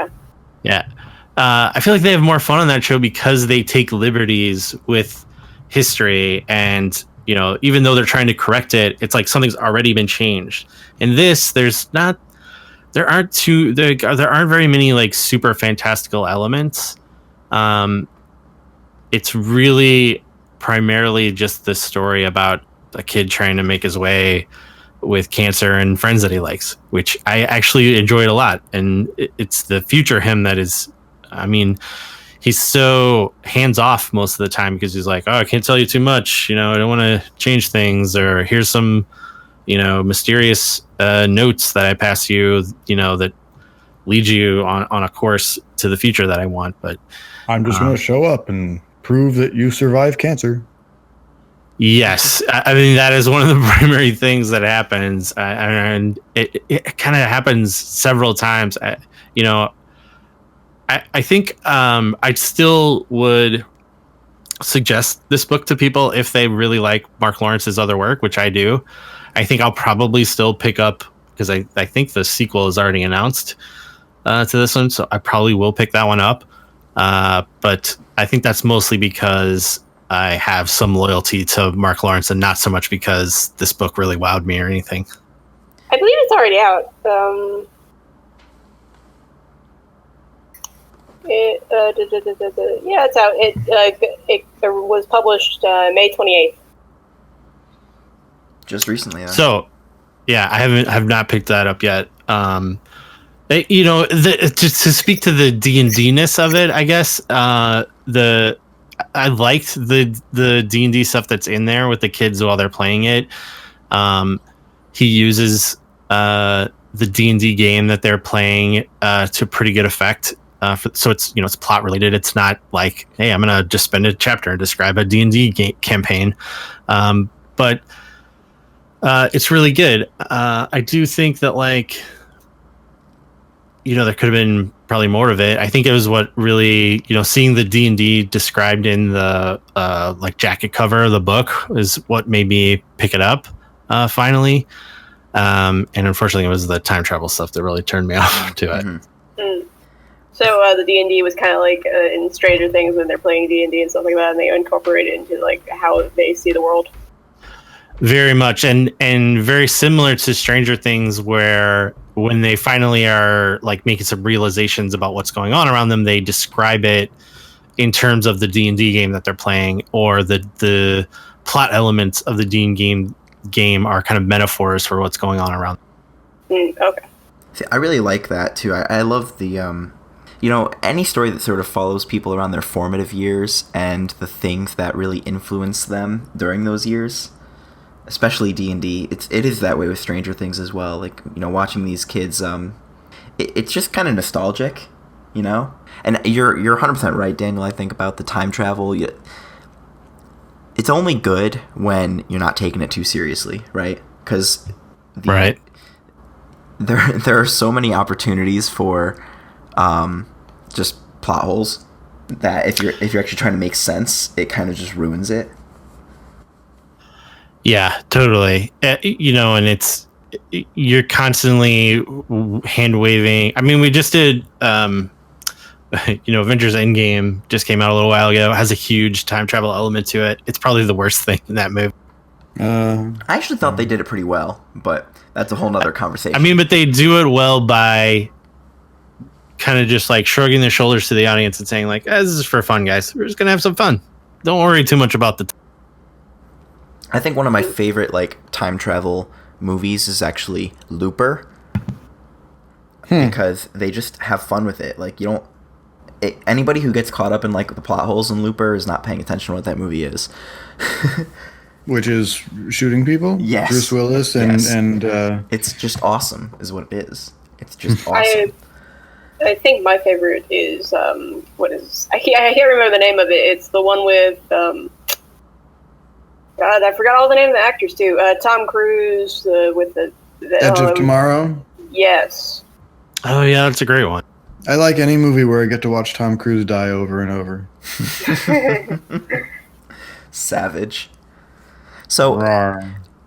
Yeah. I feel like they have more fun on that show because they take liberties with history, and even though they're trying to correct it, it's like something's already been changed. In this, there aren't very many like super fantastical elements. It's really primarily just the story about a kid trying to make his way with cancer and friends that he likes, which I actually enjoyed a lot. And it's the future him that is, he's so hands off most of the time, because he's like, oh, I can't tell you too much. I don't want to change things, or here's some, mysterious notes that I pass you, that lead you on a course to the future that I want. But I'm just going to show up and prove that you survived cancer. Yes. I mean, that is one of the primary things that happens. And it kind of happens several times. I think I still would suggest this book to people if they really like Mark Lawrence's other work, which I do. I think I'll probably still pick up, because I think the sequel is already announced to this one, so I probably will pick that one up. But I think that's mostly because I have some loyalty to Mark Lawrence, and not so much because this book really wowed me or anything. I believe it's already out. Yeah, it's out. It was published May 28th. Just recently. So, yeah, I have not picked that up yet. To speak to the D&D-ness of it, I guess I liked the D&D stuff that's in there with the kids while they're playing it. He uses the D&D game that they're playing to pretty good effect. So it's plot related. It's not like, hey, I'm gonna just spend a chapter and describe a D&D campaign, but it's really good. I do think that, like, there could have been probably more of it. I think it was what really, seeing the D&D described in the like jacket cover of the book is what made me pick it up finally. And unfortunately, it was the time travel stuff that really turned me off to it. So the D&D was kind of like in Stranger Things when they're playing D&D and stuff like that, and they incorporate it into like how they see the world. Very much, and very similar to Stranger Things, where when they finally are like making some realizations about what's going on around them, they describe it in terms of the D&D game that they're playing, or the plot elements of the D&D game are kind of metaphors for what's going on around them. Okay. See, I really like that too. I love the any story that sort of follows people around their formative years and the things that really influence them during those years. Especially D&D, it is that way with Stranger Things as well. Like, watching these kids, it's just kind of nostalgic, And you're 100% right, Daniel. I think about the time travel. It's only good when you're not taking it too seriously, right? Because right, there are so many opportunities for just plot holes that if you're actually trying to make sense, it kind of just ruins it. Yeah, totally. And you're constantly hand waving. I mean, we just did, Avengers Endgame just came out a little while ago. It has a huge time travel element to it. It's probably the worst thing in that movie. I actually thought they did it pretty well, but that's a whole nother conversation. I mean, but they do it well by kind of just like shrugging their shoulders to the audience and saying like, this is for fun, guys. We're just going to have some fun. Don't worry too much about the I think one of my favorite like time travel movies is actually Looper, because they just have fun with it. Like anybody who gets caught up in like the plot holes in Looper is not paying attention to what that movie is. Which is shooting people? Yes. Bruce Willis and it's just awesome is what it is. It's just awesome. I think my favorite is I can't remember the name of it. It's the one with God, I forgot all the name of the actors too. Tom Cruise with the Edge of Tomorrow. Yes. Oh yeah, that's a great one. I like any movie where I get to watch Tom Cruise die over and over. Savage. So,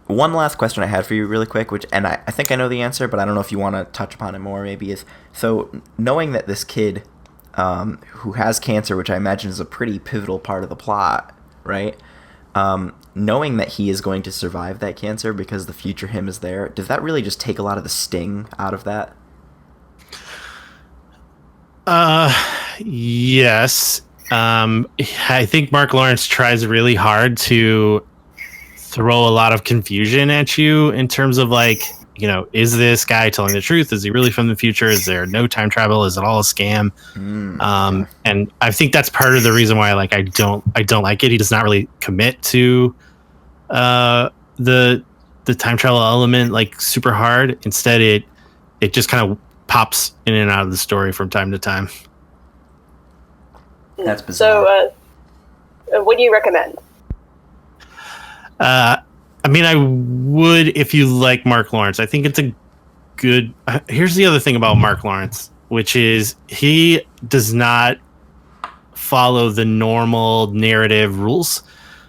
one last question I had for you really quick, and I think I know the answer, but I don't know if you want to touch upon it more, maybe, is, so knowing that this kid who has cancer, which I imagine is a pretty pivotal part of the plot, right? Knowing that he is going to survive that cancer because the future him is there, does that really just take a lot of the sting out of that? Yes. I think Mark Lawrence tries really hard to throw a lot of confusion at you in terms of like, is this guy telling the truth? Is he really from the future? Is there no time travel? Is it all a scam? And I think that's part of the reason why like I don't like it. He does not really commit to the time travel element like super hard. Instead, it just kind of pops in and out of the story from time to time. That's bizarre. So, what do you recommend? I mean, I would if you like Mark Lawrence. I think it's a good... here's the other thing about Mark Lawrence, which is he does not follow the normal narrative rules.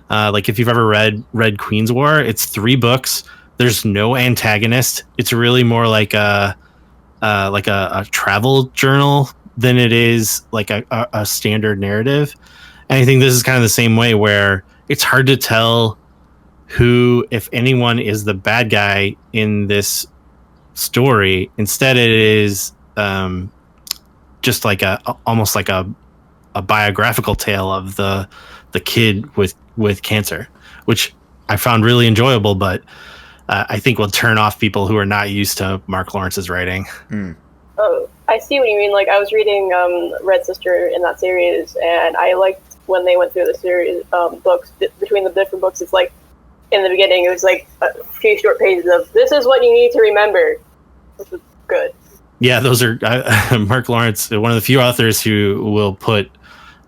Like if you've ever read Queen's War, it's 3 books. There's no antagonist. It's really more like a travel journal than it is like a standard narrative. And I think this is kind of the same way, where it's hard to tell who, if anyone, is the bad guy in this story. Instead, it is just like almost like a biographical tale of the kid with cancer, which I found really enjoyable, but I think will turn off people who are not used to Mark Lawrence's writing. Oh, I see what you mean. Like, I was reading Red Sister in that series, and I liked when they went through the series books, between the different books. It's like, in the beginning, it was like a few short pages of, this is what you need to remember, which was good. Yeah, those are Mark Lawrence, one of the few authors who will put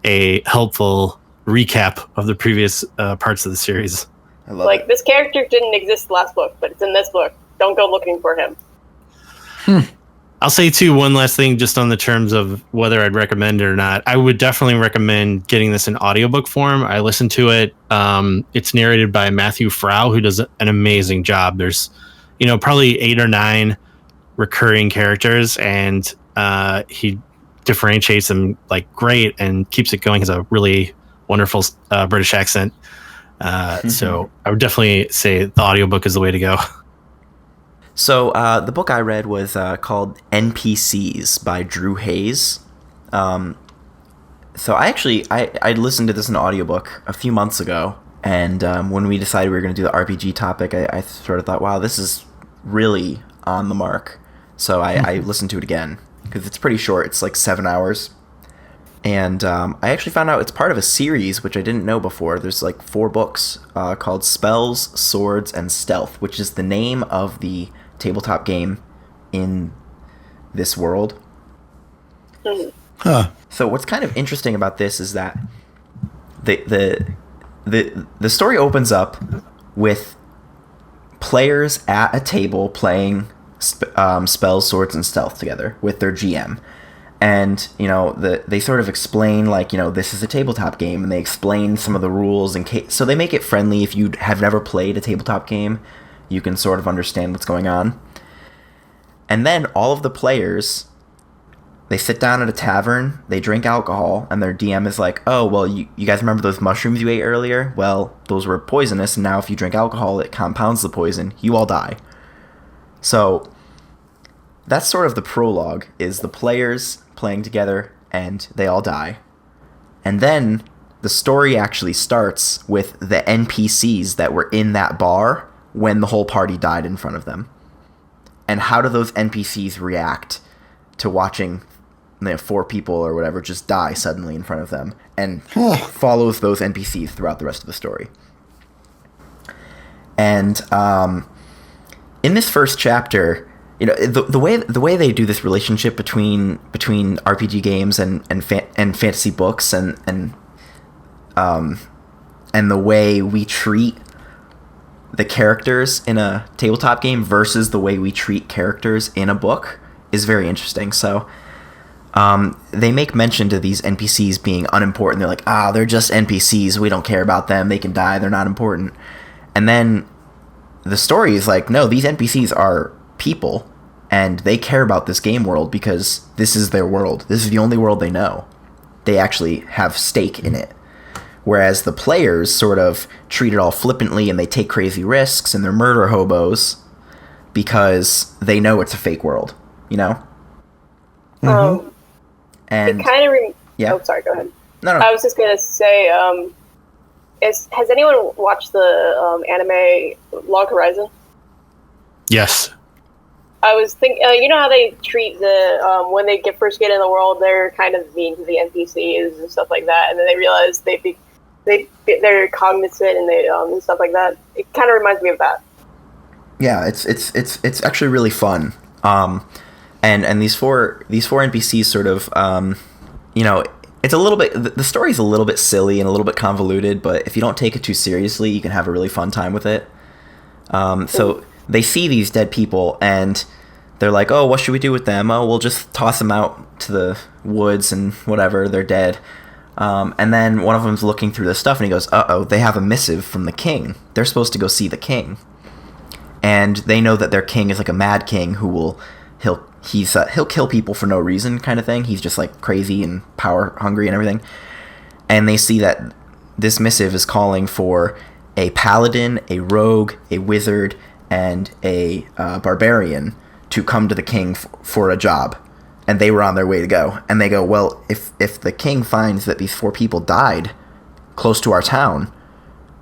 a helpful recap of the previous parts of the series. I love it. This character didn't exist last book, but it's in this book. Don't go looking for him. I'll say too, one last thing just on the terms of whether I'd recommend it or not. I would definitely recommend getting this in audiobook form. I listened to it. It's narrated by Matthew Frau, who does an amazing job. There's, probably 8 or 9 recurring characters, and he differentiates them like great and keeps it going. He has a really wonderful British accent. So I would definitely say the audiobook is the way to go. So the book I read was called NPCs by Drew Hayes. So I listened to this in an audiobook a few months ago, and when we decided we were going to do the RPG topic, I sort of thought, wow, this is really on the mark. So I listened to it again, because it's pretty short. It's like 7 hours. And I actually found out it's part of a series, which I didn't know before. There's like 4 books called Spells, Swords, and Stealth, which is the name of the tabletop game in this world. Huh. So what's kind of interesting about this is that the story opens up with players at a table playing Spells, Swords, and Stealth together with their GM. And, they sort of explain, like, this is a tabletop game, and they explain some of the rules. So they make it friendly. If you have never played a tabletop game, you can sort of understand what's going on. And then all of the players, they sit down at a tavern, they drink alcohol, and their DM is like, oh, well, you guys remember those mushrooms you ate earlier? Well, those were poisonous, and now if you drink alcohol, it compounds the poison. You all die. So that's sort of the prologue, is the players playing together, and they all die. And then the story actually starts with the NPCs that were in that bar when the whole party died in front of them. And how do those NPCs react to watching 4 people or whatever just die suddenly in front of them, and follows those NPCs throughout the rest of the story. And in this first chapter, the way they do this relationship between RPG games and fantasy books and the way we treat the characters in a tabletop game versus the way we treat characters in a book is very interesting. So they make mention to these NPCs being unimportant. They're like, they're just NPCs. We don't care about them. They can die. They're not important. And then the story is like, no, these NPCs are people, and they care about this game world because this is their world. This is the only world they know. They actually have stake in it. Whereas the players sort of treat it all flippantly, and they take crazy risks, and they're murder hobos because they know it's a fake world, Mm-hmm. And it kind of yeah. Oh, sorry. Go ahead. No. I was just gonna say, has anyone watched the anime Log Horizon? Yes. I was thinking, how they treat the when they first get in the world, they're kind of mean to the NPCs and stuff like that, and then they realize they're cognizant and they and stuff like that. It kind of reminds me of that. Yeah, it's actually really fun. And these four NPCs sort of it's a little bit, the story's a little bit silly and a little bit convoluted, but if you don't take it too seriously, you can have a really fun time with it. So they see these dead people and they're like, oh, what should we do with them? Oh, we'll just toss them out to the woods and whatever, they're dead. And then one of them's looking through the stuff and he goes, uh-oh, they have a missive from the king. They're supposed to go see the king. And they know that their king is like a mad king who he'll kill people for no reason kind of thing. He's just like crazy and power hungry and everything. And they see that this missive is calling for a paladin, a rogue, a wizard, and a barbarian to come to the king for a job. And they were on their way to go. And they go, well, if the king finds that these 4 people died close to our town,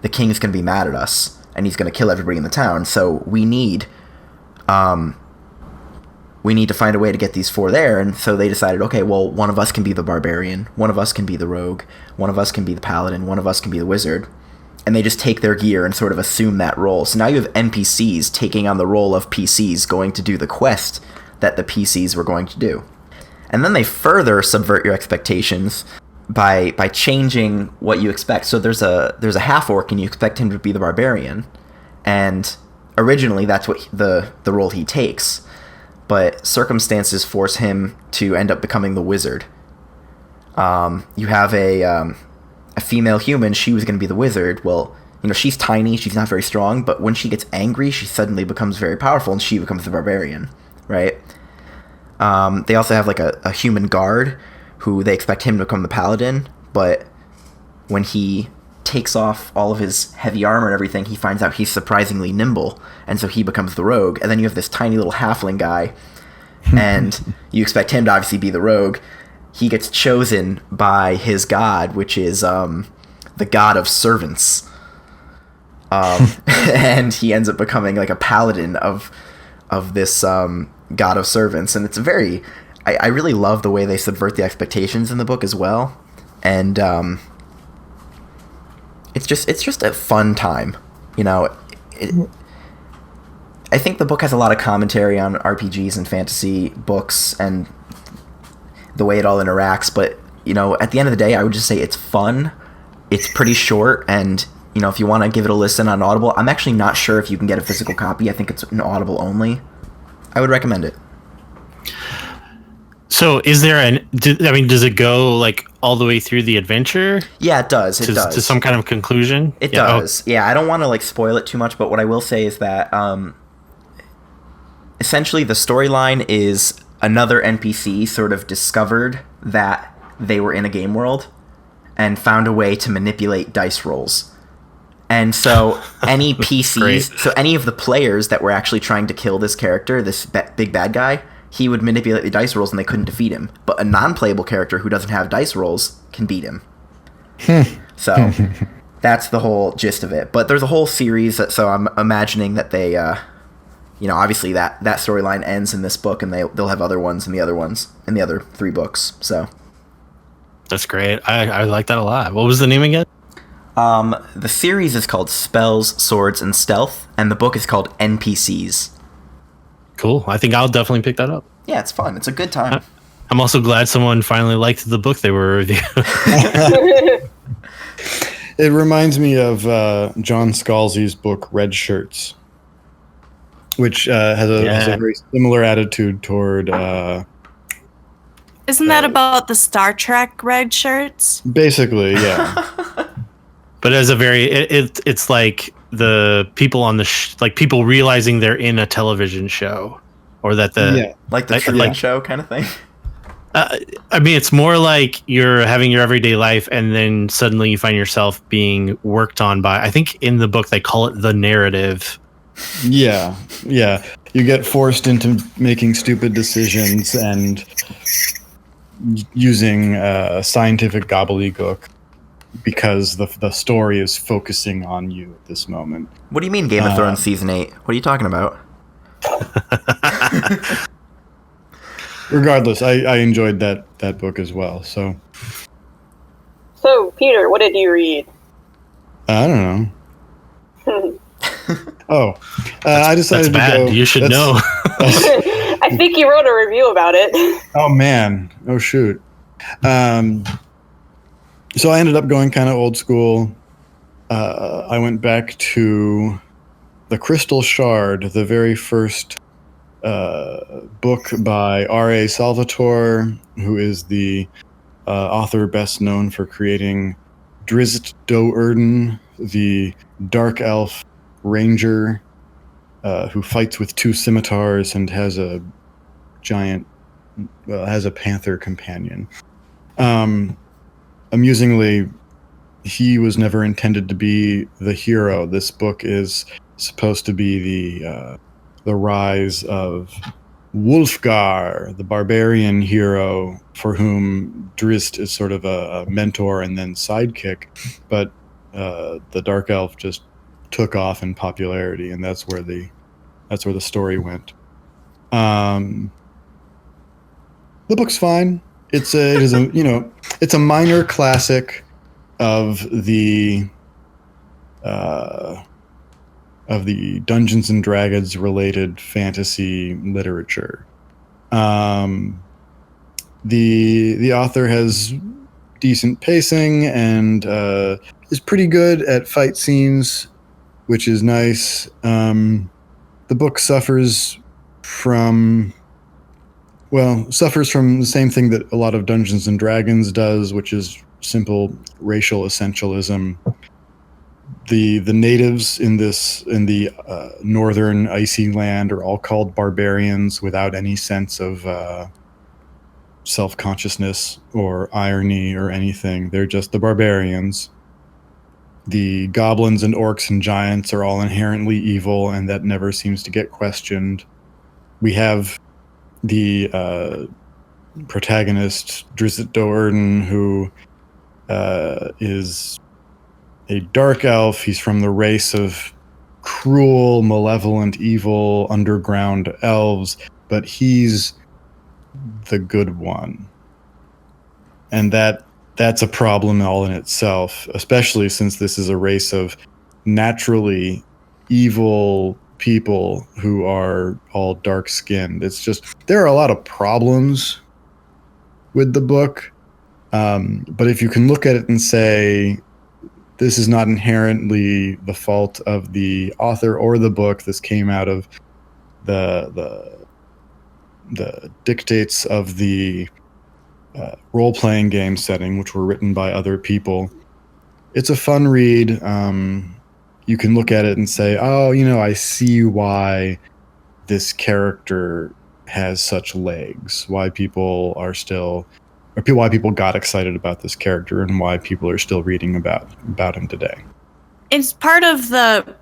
the king's going to be mad at us. And he's going to kill everybody in the town. So we need to find a way to get these 4 there. And so they decided, okay, well, one of us can be the barbarian, one of us can be the rogue, one of us can be the paladin, one of us can be the wizard. And they just take their gear and sort of assume that role. So now you have NPCs taking on the role of PCs, going to do the quest that the PCs were going to do. And then they further subvert your expectations by changing what you expect. So there's a half-orc and you expect him to be the barbarian. And originally that's what the role he takes. but circumstances force him to end up becoming the wizard. You have a female human. She was going to be the wizard. Well, she's tiny. She's not very strong. But when she gets angry, she suddenly becomes very powerful, and she becomes the barbarian, right? They also have like a human guard who they expect him to become the paladin. But when he takes off all of his heavy armor and everything, he finds out he's surprisingly nimble, and so he becomes the rogue. And then you have this tiny little halfling guy, and you expect him to obviously be the rogue. He gets chosen by his god, which is the god of servants, and he ends up becoming like a paladin of this god of servants. And it's I really love the way they subvert the expectations in the book as well, and it's just a fun time, I think the book has a lot of commentary on RPGs and fantasy books and the way it all interacts, but at the end of the day, I would just say it's fun. It's pretty short, and if you want to give it a listen on Audible, I'm actually not sure if you can get a physical copy. I think it's an Audible only. I would recommend it. So is there does it go like all the way through the adventure? Yeah, it does. It does. To some kind of conclusion? It does. Yeah, I don't want to like spoil it too much, but what I will say is that essentially the storyline is another NPC sort of discovered that they were in a game world and found a way to manipulate dice rolls. And so any PCs, so any of the players that were actually trying to kill this character, this big bad guy, he would manipulate the dice rolls and they couldn't defeat him. But a non-playable character who doesn't have dice rolls can beat him. So that's the whole gist of it. But there's a whole series, so I'm imagining that they, obviously that storyline ends in this book, and they'll have other ones in the other 3 books. So that's great. I like that a lot. What was the name again? The series is called Spells, Swords, and Stealth, and the book is called NPCs. Cool. I think I'll definitely pick that up. Yeah, it's fun. It's a good time. I'm also glad someone finally liked the book they were reviewing. It reminds me of John Scalzi's book Red Shirts, which has a very similar attitude toward... Isn't that about the Star Trek red shirts? Basically, yeah. But as a very... It's like the people on the... like people realizing they're in a television show. Or that the... Yeah, like the Truman Show kind of thing. I mean, it's more like you're having your everyday life, and then suddenly you find yourself being worked on by... I think in the book they call it the narrative. Yeah. You get forced into making stupid decisions and using scientific gobbledygook because the story is focusing on you at this moment. What do you mean Game of Thrones Season 8? What are you talking about? Regardless, I enjoyed that book as well. So, Peter, what did you read? I don't know. I decided that's bad. to go. You should know. I think you wrote a review about it. Oh man! Oh shoot! So I ended up going kind of old school. I went back to The Crystal Shard, the very first book by R.A. Salvatore, who is the author best known for creating Drizzt Do'Urden, the dark elf ranger who fights with 2 scimitars and has a panther companion. Amusingly, he was never intended to be the hero. This book is supposed to be the rise of Wulfgar, the barbarian hero for whom Drizzt is sort of a mentor and then sidekick, but the dark elf just took off in popularity, and that's where the story went. The book's fine. It is a minor classic of the Dungeons and Dragons related fantasy literature. The author has decent pacing and is pretty good at fight scenes, which is nice. The book suffers from well, suffers from the same thing that a lot of Dungeons and Dragons does, which is simple racial essentialism. The natives in the northern icy land are all called barbarians without any sense of self-consciousness or irony or anything. They're just the barbarians. The goblins and orcs and giants are all inherently evil, and that never seems to get questioned. We have the protagonist, Drizzt Do'Urden, who is a dark elf. He's from the race of cruel, malevolent, evil underground elves, but he's the good one. And that's a problem all in itself, especially since this is a race of naturally evil people who are all dark-skinned. It's just, there are a lot of problems with the book, but if you can look at it and say, this is not inherently the fault of the author or the book, this came out of the dictates of the role-playing game setting, which were written by other people. It's a fun read. You can look at it and say, oh, I see why this character has such legs, why people got excited about this character, and why people are still reading about him today. It's part of the,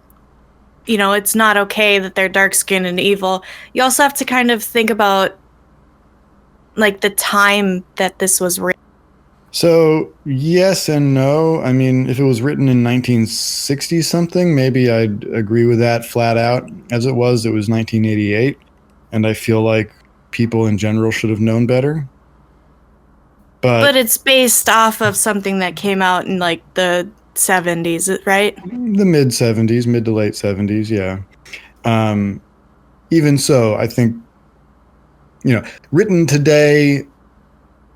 it's not okay that they're dark-skinned and evil. You also have to kind of think about, like, the time that this was written. So, yes and no. I mean, if it was written in 1960-something, maybe I'd agree with that flat out. As it was 1988, and I feel like people in general should have known better. But it's based off of something that came out in, like, the 70s, right? The mid-70s, mid to late 70s, yeah. Even so, I think, written today,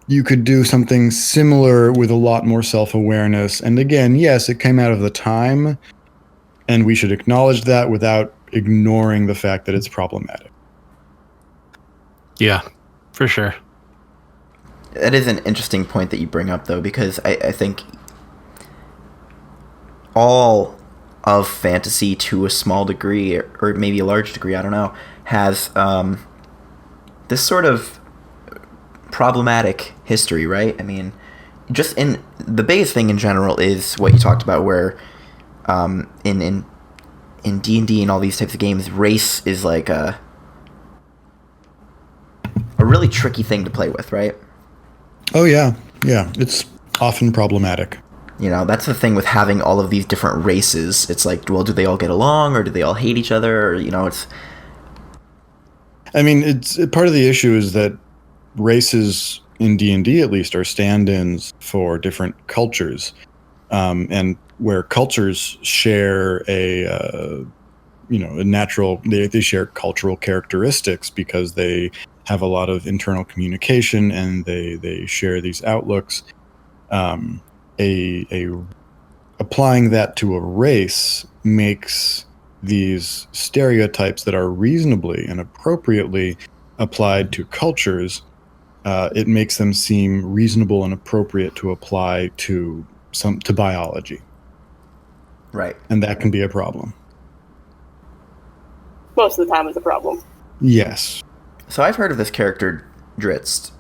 you could do something similar with a lot more self-awareness. And again, yes, it came out of the time, and we should acknowledge that without ignoring the fact that it's problematic. Yeah, for sure. That is an interesting point that you bring up, though, because I think all of fantasy, to a small degree, or maybe a large degree, I don't know, has this sort of problematic history, right? I mean, just in the biggest thing in general is what you talked about, where in D&D and all these types of games, race is like a really tricky thing to play with, right? Oh yeah, it's often problematic. That's the thing with having all of these different races. It's like, well, do they all get along, or do they all hate each other? Or, it's... I mean, it's part of the issue is that races in D&D, at least, are stand-ins for different cultures, and where cultures share a natural, they share cultural characteristics because they have a lot of internal communication and they share these outlooks. Applying that to a race makes these stereotypes that are reasonably and appropriately applied to cultures, it makes them seem reasonable and appropriate to apply to biology. Right. And that can be a problem. Most of the time it's a problem. Yes. So I've heard of this character, Drizzt.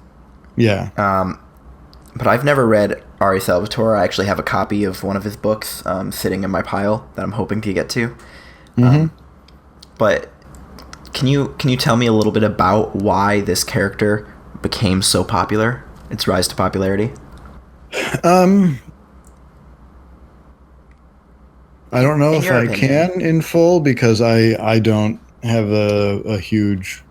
Yeah. But I've never read R.A. Salvatore. I actually have a copy of one of his books sitting in my pile that I'm hoping to get to. But can you tell me a little bit about why this character became so popular? Its rise to popularity? I don't know if I can in full, because I don't have a huge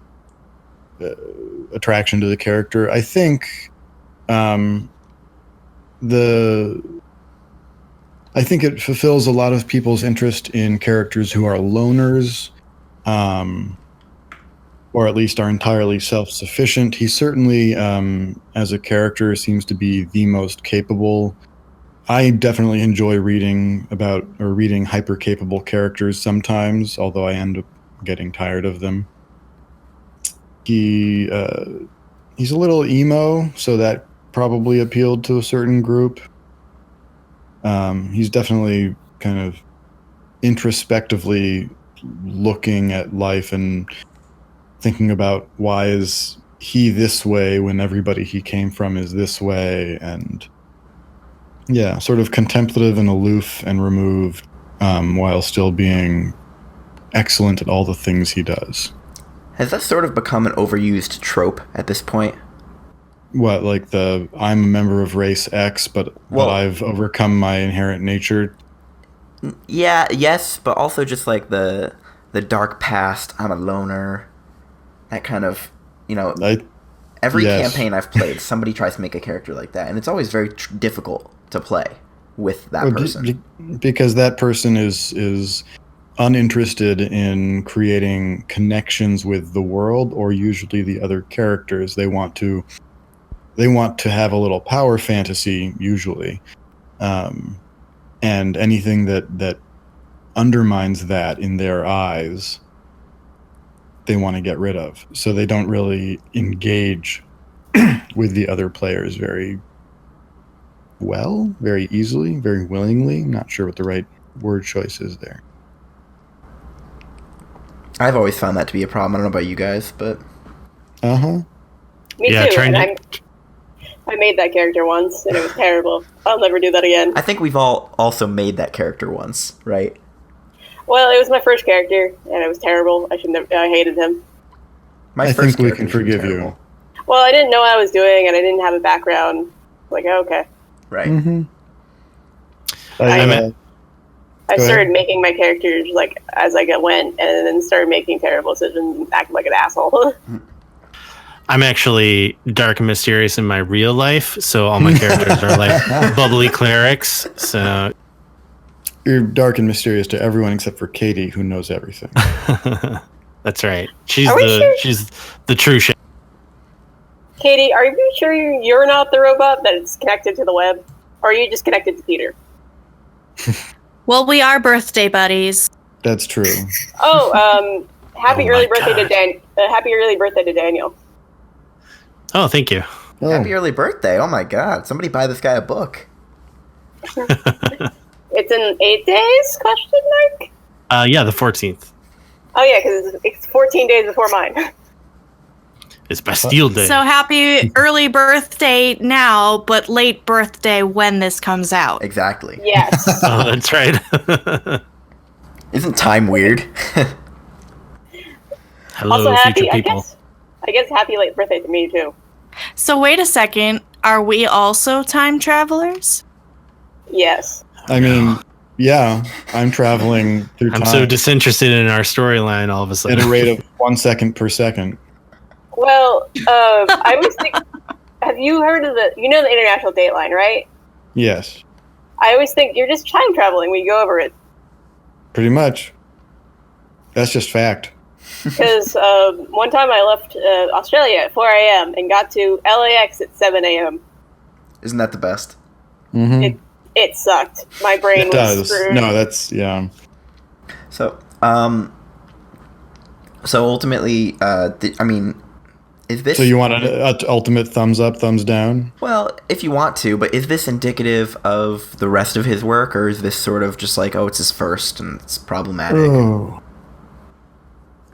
attraction to the character. I think I think it fulfills a lot of people's interest in characters who are loners, or at least are entirely self-sufficient. He certainly, as a character, seems to be the most capable. I definitely enjoy reading hyper-capable characters sometimes, although I end up getting tired of them. He he's a little emo, so that probably appealed to a certain group. He's definitely kind of introspectively looking at life and thinking about why is he this way when everybody he came from is this way, and yeah, sort of contemplative and aloof and removed, while still being excellent at all the things he does. Has that sort of become an overused trope at this point? What, like the I'm a member of race X, but I've overcome my inherent nature? Yeah, yes, but also just like the dark past, I'm a loner, that kind of, every campaign I've played, somebody tries to make a character like that, and it's always very difficult to play with that person. Because that person is uninterested in creating connections with the world or usually the other characters. They want to have a little power fantasy usually, and anything that undermines that in their eyes, they want to get rid of. So they don't really engage with the other players very well, very easily, very willingly. Not sure what the right word choice is there. I've always found that to be a problem. I don't know about you guys, but... Me yeah, too. I made that character once, and it was terrible. I'll never do that again. I think we've all also made that character once, right? Well, it was my first character, and it was terrible. I hated him. I think we can forgive you. Well, I didn't know what I was doing, and I didn't have a background. Like, okay. Right. Mm-hmm. I started making my characters like as I went, and then started making terrible decisions and acting like an asshole. I'm actually dark and mysterious in my real life, so all my characters are like bubbly clerics. So you're dark and mysterious to everyone except for Katie, who knows everything. That's right. She's the true shit. Katie, are you sure you're not the robot that's connected to the web, or are you just connected to Peter? Well, we are birthday buddies. That's true. Happy early birthday to Daniel. Oh, thank you. Oh. Happy early birthday. Oh my god. Somebody buy this guy a book. It's in 8 days, question mark? Yeah, the 14th. Oh yeah, because it's 14 days before mine. It's Bastille Day. So happy early birthday now, but late birthday when this comes out. Exactly. Yes. Oh, that's right. Isn't time weird? Hello, also happy, future people. I guess happy late birthday to me too. So wait a second, are we also time travelers? Yes. I mean, yeah, I'm traveling through time. I'm so disinterested in our storyline all of a sudden. At a rate of 1 second per second. Well, I was thinking, have you heard of the International Dateline, right? Yes. I always think you're just time traveling when you go over it. Pretty much. That's just fact. Because one time I left Australia at 4 a.m. and got to LAX at 7 a.m. Isn't that the best? Mm-hmm. It sucked. My brain was screwed. No, that's, yeah. So ultimately, is this... So you want an ultimate thumbs up, thumbs down? Well, if you want to, but is this indicative of the rest of his work, or is this sort of just like, it's his first and it's problematic? Oh.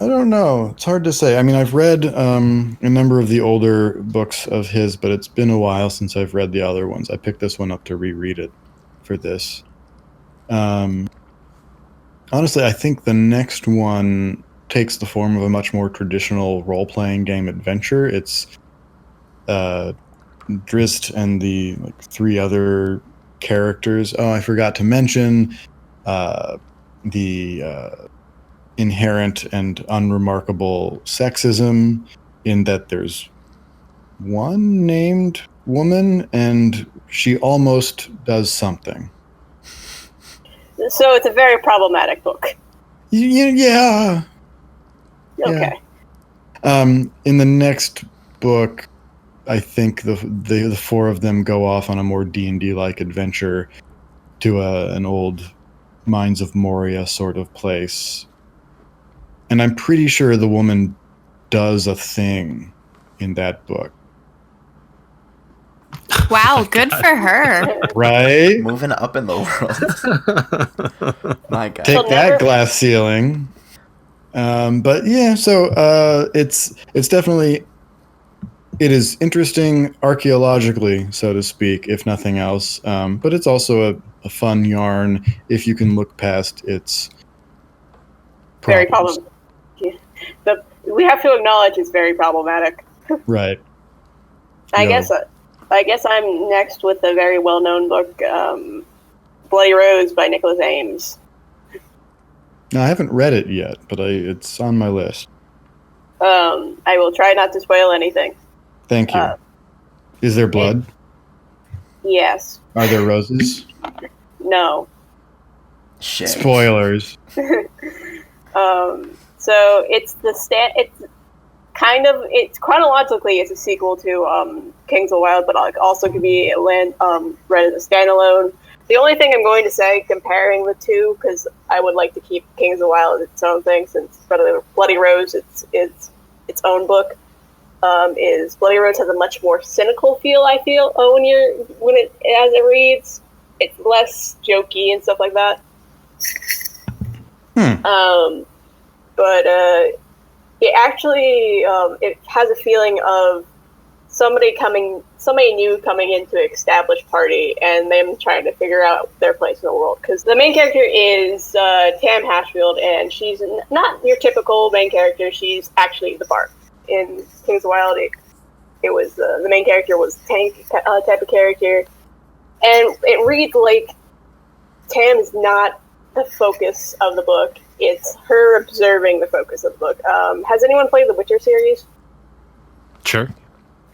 I don't know. It's hard to say. I mean, I've read a number of the older books of his, but it's been a while since I've read the other ones. I picked this one up to reread it for this. Honestly, I think the next one takes the form of a much more traditional role-playing game adventure. It's Drist and the three other characters. Oh, I forgot to mention the inherent and unremarkable sexism in that there's one named woman and she almost does something. So it's a very problematic book. Yeah. Okay. Yeah. In the next book, I think the four of them go off on a more D&D-like adventure to an old Mines of Moria sort of place. And I'm pretty sure the woman does a thing in that book. Wow, good for her. Right? Moving up in the world. My God. Take that, glass ceiling. But yeah, so it's definitely, it is interesting archaeologically, so to speak, if nothing else. But it's also a fun yarn if you can look past its Very problems. We have to acknowledge it's very problematic. Right. I guess I'm next with a very well-known book, Bloody Rose by Nicholas Eames. No, I haven't read it yet, but it's on my list. I will try not to spoil anything. Thank you. Is there blood? Yes. Are there roses? No. Shit. Spoilers. So it's it's chronologically it's a sequel to Kings of the Wild, but also could be read as a standalone. The only thing I'm going to say, comparing the two, because I would like to keep Kings of the Wild as its own thing, since Bloody Rose it's its own book, is Bloody Rose has a much more cynical feel. I feel as it reads, it's less jokey and stuff like that. But it actually it has a feeling of somebody new coming into an established party and them trying to figure out their place in the world. Because the main character is Tam Hatfield, and she's not your typical main character. She's actually the bard. In Kings of the Wild, it was the main character was tank type of character, and it reads like Tam is not the focus of the book. It's her observing the focus of the book. Has anyone played the Witcher series? Sure.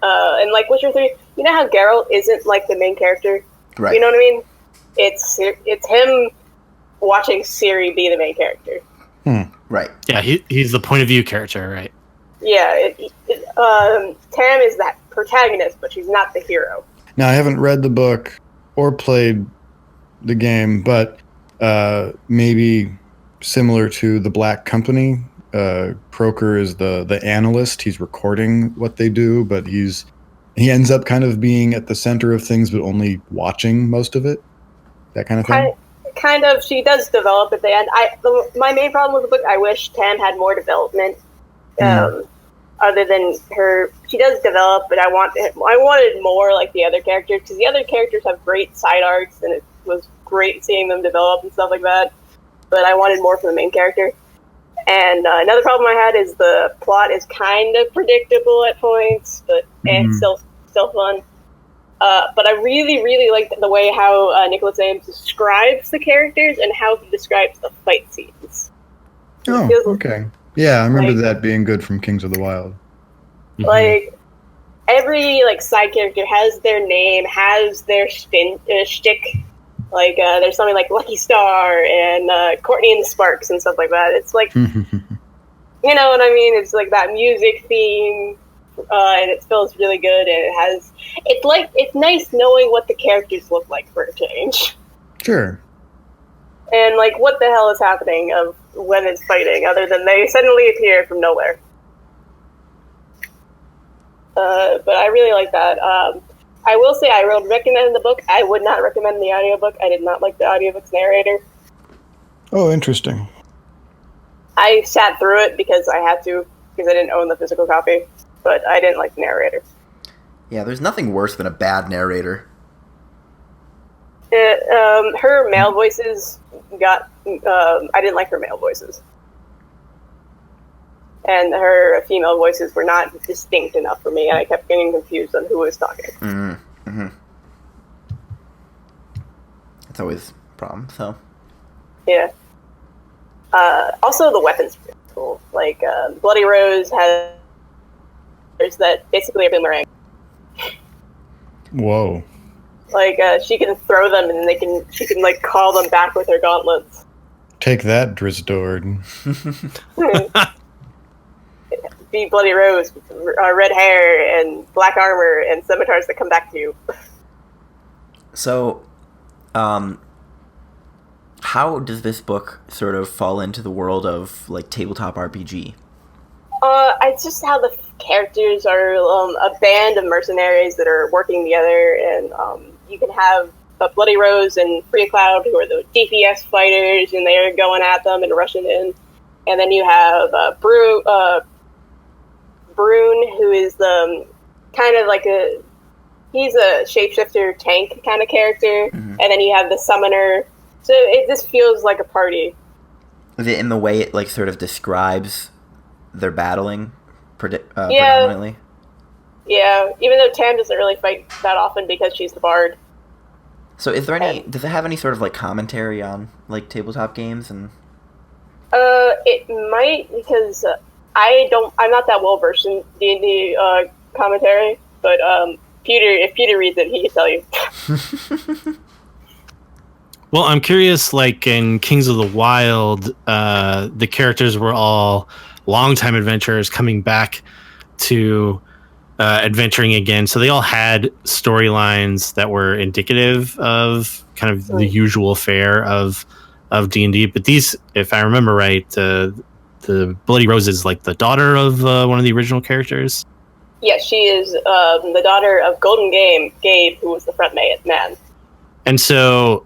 And like Witcher 3, you know how Geralt isn't like the main character? Right. You know what I mean? It's him watching Ciri be the main character. Right. Yeah, he's the point of view character, right? Yeah, Tam is that protagonist, but she's not the hero. Now, I haven't read the book or played the game, but maybe similar to The Black Company, Croker is the analyst. He's recording what they do, but he ends up kind of being at the center of things, but only watching most of it. That kind of thing. Kind of. She does develop at the end. My main problem with the book, I wish Tam had more development. Other than her, she does develop, but I wanted more like the other characters, because the other characters have great side arcs, and it was great seeing them develop and stuff like that. But I wanted more from the main character. And another problem I had is the plot is kind of predictable at points, but it's still fun. But I really, really liked the way how Nicholas Eames describes the characters and how he describes the fight scenes. Oh, okay. Yeah, I remember that being good from Kings of the Wild. Like, every side character has their name, has their shtick. Like, there's something like Lucky Star and Courtney and the Sparks and stuff like that. It's like, you know what I mean? It's like that music theme, and it feels really good. And it's nice knowing what the characters look like for a change. Sure. And like, what the hell is happening of when it's fighting, other than they suddenly appear from nowhere. But I really like that. I will say I would recommend the book. I would not recommend the audiobook. I did not like the audiobook's narrator. Oh, interesting. I sat through it because I had to, because I didn't own the physical copy, but I didn't like the narrator. Yeah, there's nothing worse than a bad narrator. Her male voices I didn't like her male voices. And her female voices were not distinct enough for me, and I kept getting confused on who was talking. That's always a problem, so. Yeah. Also, the weapons are cool. Like, Bloody Rose has that basically a boomerang. Whoa. Like, she can throw them, and she can call them back with her gauntlets. Take that, Drisdord. Be Bloody Rose with red hair and black armor and scimitars that come back to you. So, how does this book sort of fall into the world of tabletop RPG? It's just how the characters are a band of mercenaries that are working together, and you can have Bloody Rose and Free Cloud, who are the DPS fighters, and they're going at them and rushing in. And then you have Brune, who is the kind of like he's a shapeshifter tank kind of character. And then you have the Summoner. So it just feels like a party. In the way it like sort of describes their battling predominantly. Yeah, even though Tam doesn't really fight that often because she's the bard. So does it have any sort of like commentary on like tabletop games and? It might, because I'm not that well versed in D&D commentary, but if Peter reads it, he can tell you. Well, I'm curious, like in Kings of the Wild, the characters were all longtime adventurers coming back to adventuring again. So they all had storylines that were indicative of kind of the usual fare of D&D. But these, if I remember right, the Bloody Rose is like the daughter of one of the original characters. Yes, she is the daughter of Golden Gabe, who was the front man. And so,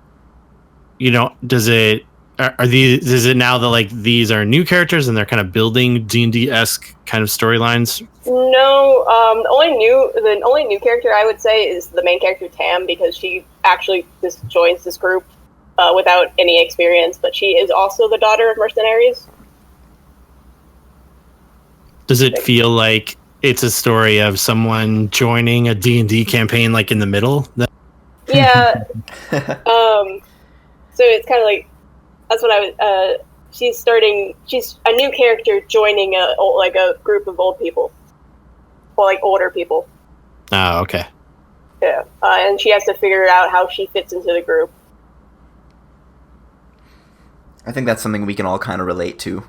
is it now that like these are new characters and they're kind of building D&D-esque kind of storylines? No, the only new character I would say is the main character Tam, because she actually just joins this group without any experience, but she is also the daughter of mercenaries. Does it feel like it's a story of someone joining a D&D campaign like in the middle? Yeah. So it's kind of like, that's what I was, she's a new character joining a group of old people. Well, like older people. Oh, okay. Yeah. And she has to figure out how she fits into the group. I think that's something we can all kind of relate to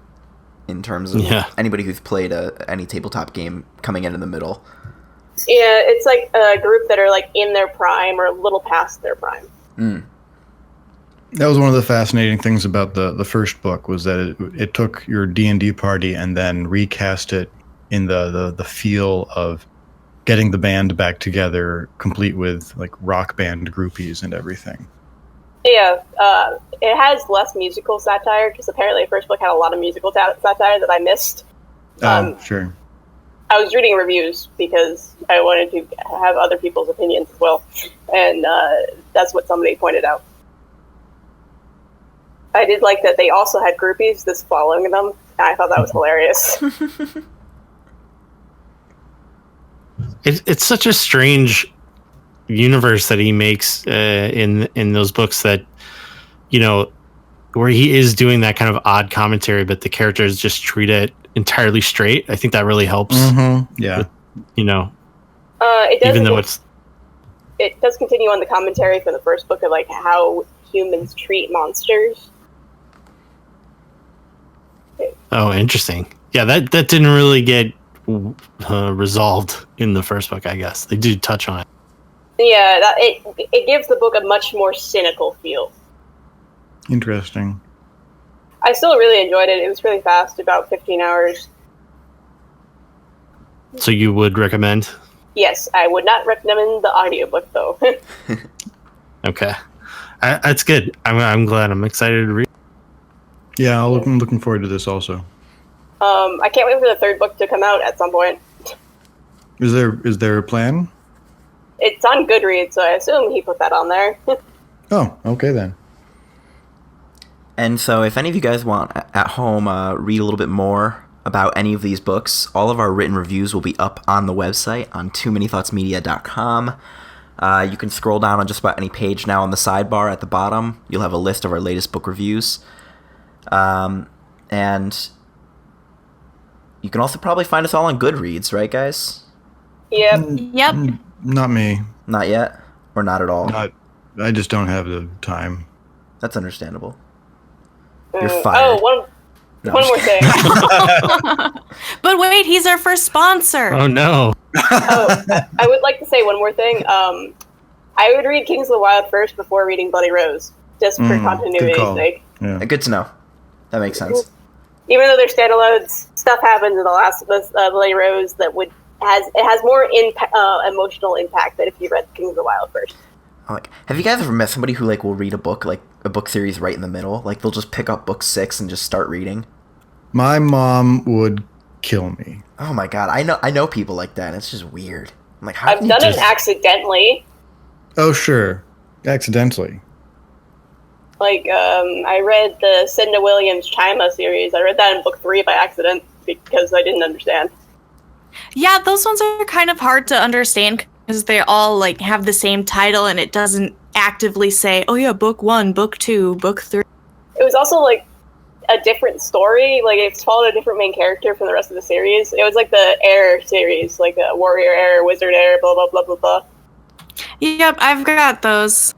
in terms of anybody who's played any tabletop game coming in the middle. Yeah, it's like a group that are like in their prime or a little past their prime. That was one of the fascinating things about the first book, was that it took your D&D party and then recast it in the feel of getting the band back together, complete with like rock band groupies and everything. Yeah, it has less musical satire, because apparently the first book had a lot of musical satire that I missed. Sure. I was reading reviews because I wanted to have other people's opinions as well, and that's what somebody pointed out. I did like that they also had groupies just following them, and I thought that was hilarious. It's such a strange universe that he makes in those books, that where he is doing that kind of odd commentary, but the characters just treat it entirely straight. I think that really helps. Yeah. It does, even though it does continue on the commentary from the first book of like how humans treat monsters. Oh, interesting. Yeah, that didn't really get resolved in the first book, I guess. They do touch on it. Yeah, it gives the book a much more cynical feel. Interesting. I still really enjoyed it. It was really fast, about 15 hours. So you would recommend? Yes, I would not recommend the audiobook, though. Okay. That's good. I'm glad. I'm excited to read. Yeah, I'm looking forward to this also. I can't wait for the third book to come out at some point. Is there a plan? It's on Goodreads, so I assume he put that on there. Oh, okay then. And so if any of you guys want at home read a little bit more about any of these books, all of our written reviews will be up on the website on toomanythoughtsmedia.com. You can scroll down on just about any page now on the sidebar at the bottom. You'll have a list of our latest book reviews. And you can also probably find us all on Goodreads, right, guys? Yep. Yep. Not me. Not yet? Or not at all? I just don't have the time. That's understandable. You're fired. One more thing. But wait, he's our first sponsor. Oh, no. I would like to say one more thing. I would read Kings of the Wild first before reading Bloody Rose, just for continuity's sake. Yeah. Good to know. That makes sense. Even though they're standalones, stuff happens in the last Bloody Rose that would has more emotional impact than if you read King of the Wild first. Like, have you guys ever met somebody who like will read a book, like a book series right in the middle? Like they'll just pick up book 6 and just start reading. My mom would kill me. Oh my god, I know people like that. It's just weird. I'm like, how I've done it accidentally. Oh sure, accidentally. Like I read the Cinda Williams Chima series. I read that in book 3 by accident because I didn't understand. Yeah, those ones are kind of hard to understand because they all like have the same title and it doesn't actively say, oh yeah, book 1, book 2, book 3. It was also like a different story. Like it followed a different main character from the rest of the series. It was like the Air series, like Warrior Air, Wizard Air, blah blah blah blah blah. Yep, I've got those.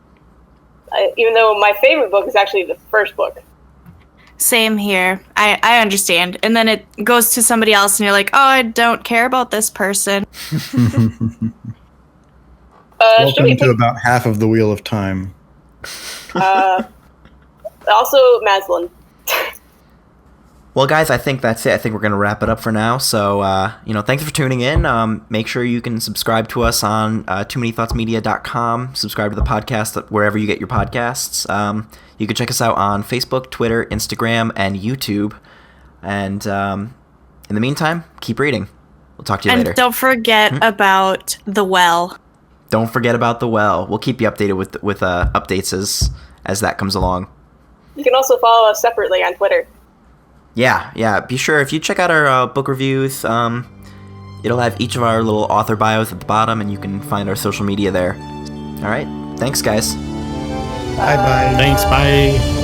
Even though my favorite book is actually the first book. Same here. I understand. And then it goes to somebody else and you're like, oh, I don't care about this person. Welcome to about half of the Wheel of Time. Also, Maslin. Well, guys, I think that's it. I think we're going to wrap it up for now. So, thanks for tuning in. Make sure you can subscribe to us on toomanythoughtsmedia.com. Subscribe to the podcast wherever you get your podcasts. You can check us out on Facebook, Twitter, Instagram, and YouTube. And in the meantime, keep reading. We'll talk to you later. And don't forget about The Well. Don't forget about The Well. We'll keep you updated with updates as that comes along. You can also follow us separately on Twitter. Yeah. Be sure, if you check out our book reviews, it'll have each of our little author bios at the bottom, and you can find our social media there. All right. Thanks, guys. Bye-bye. Thanks. Bye.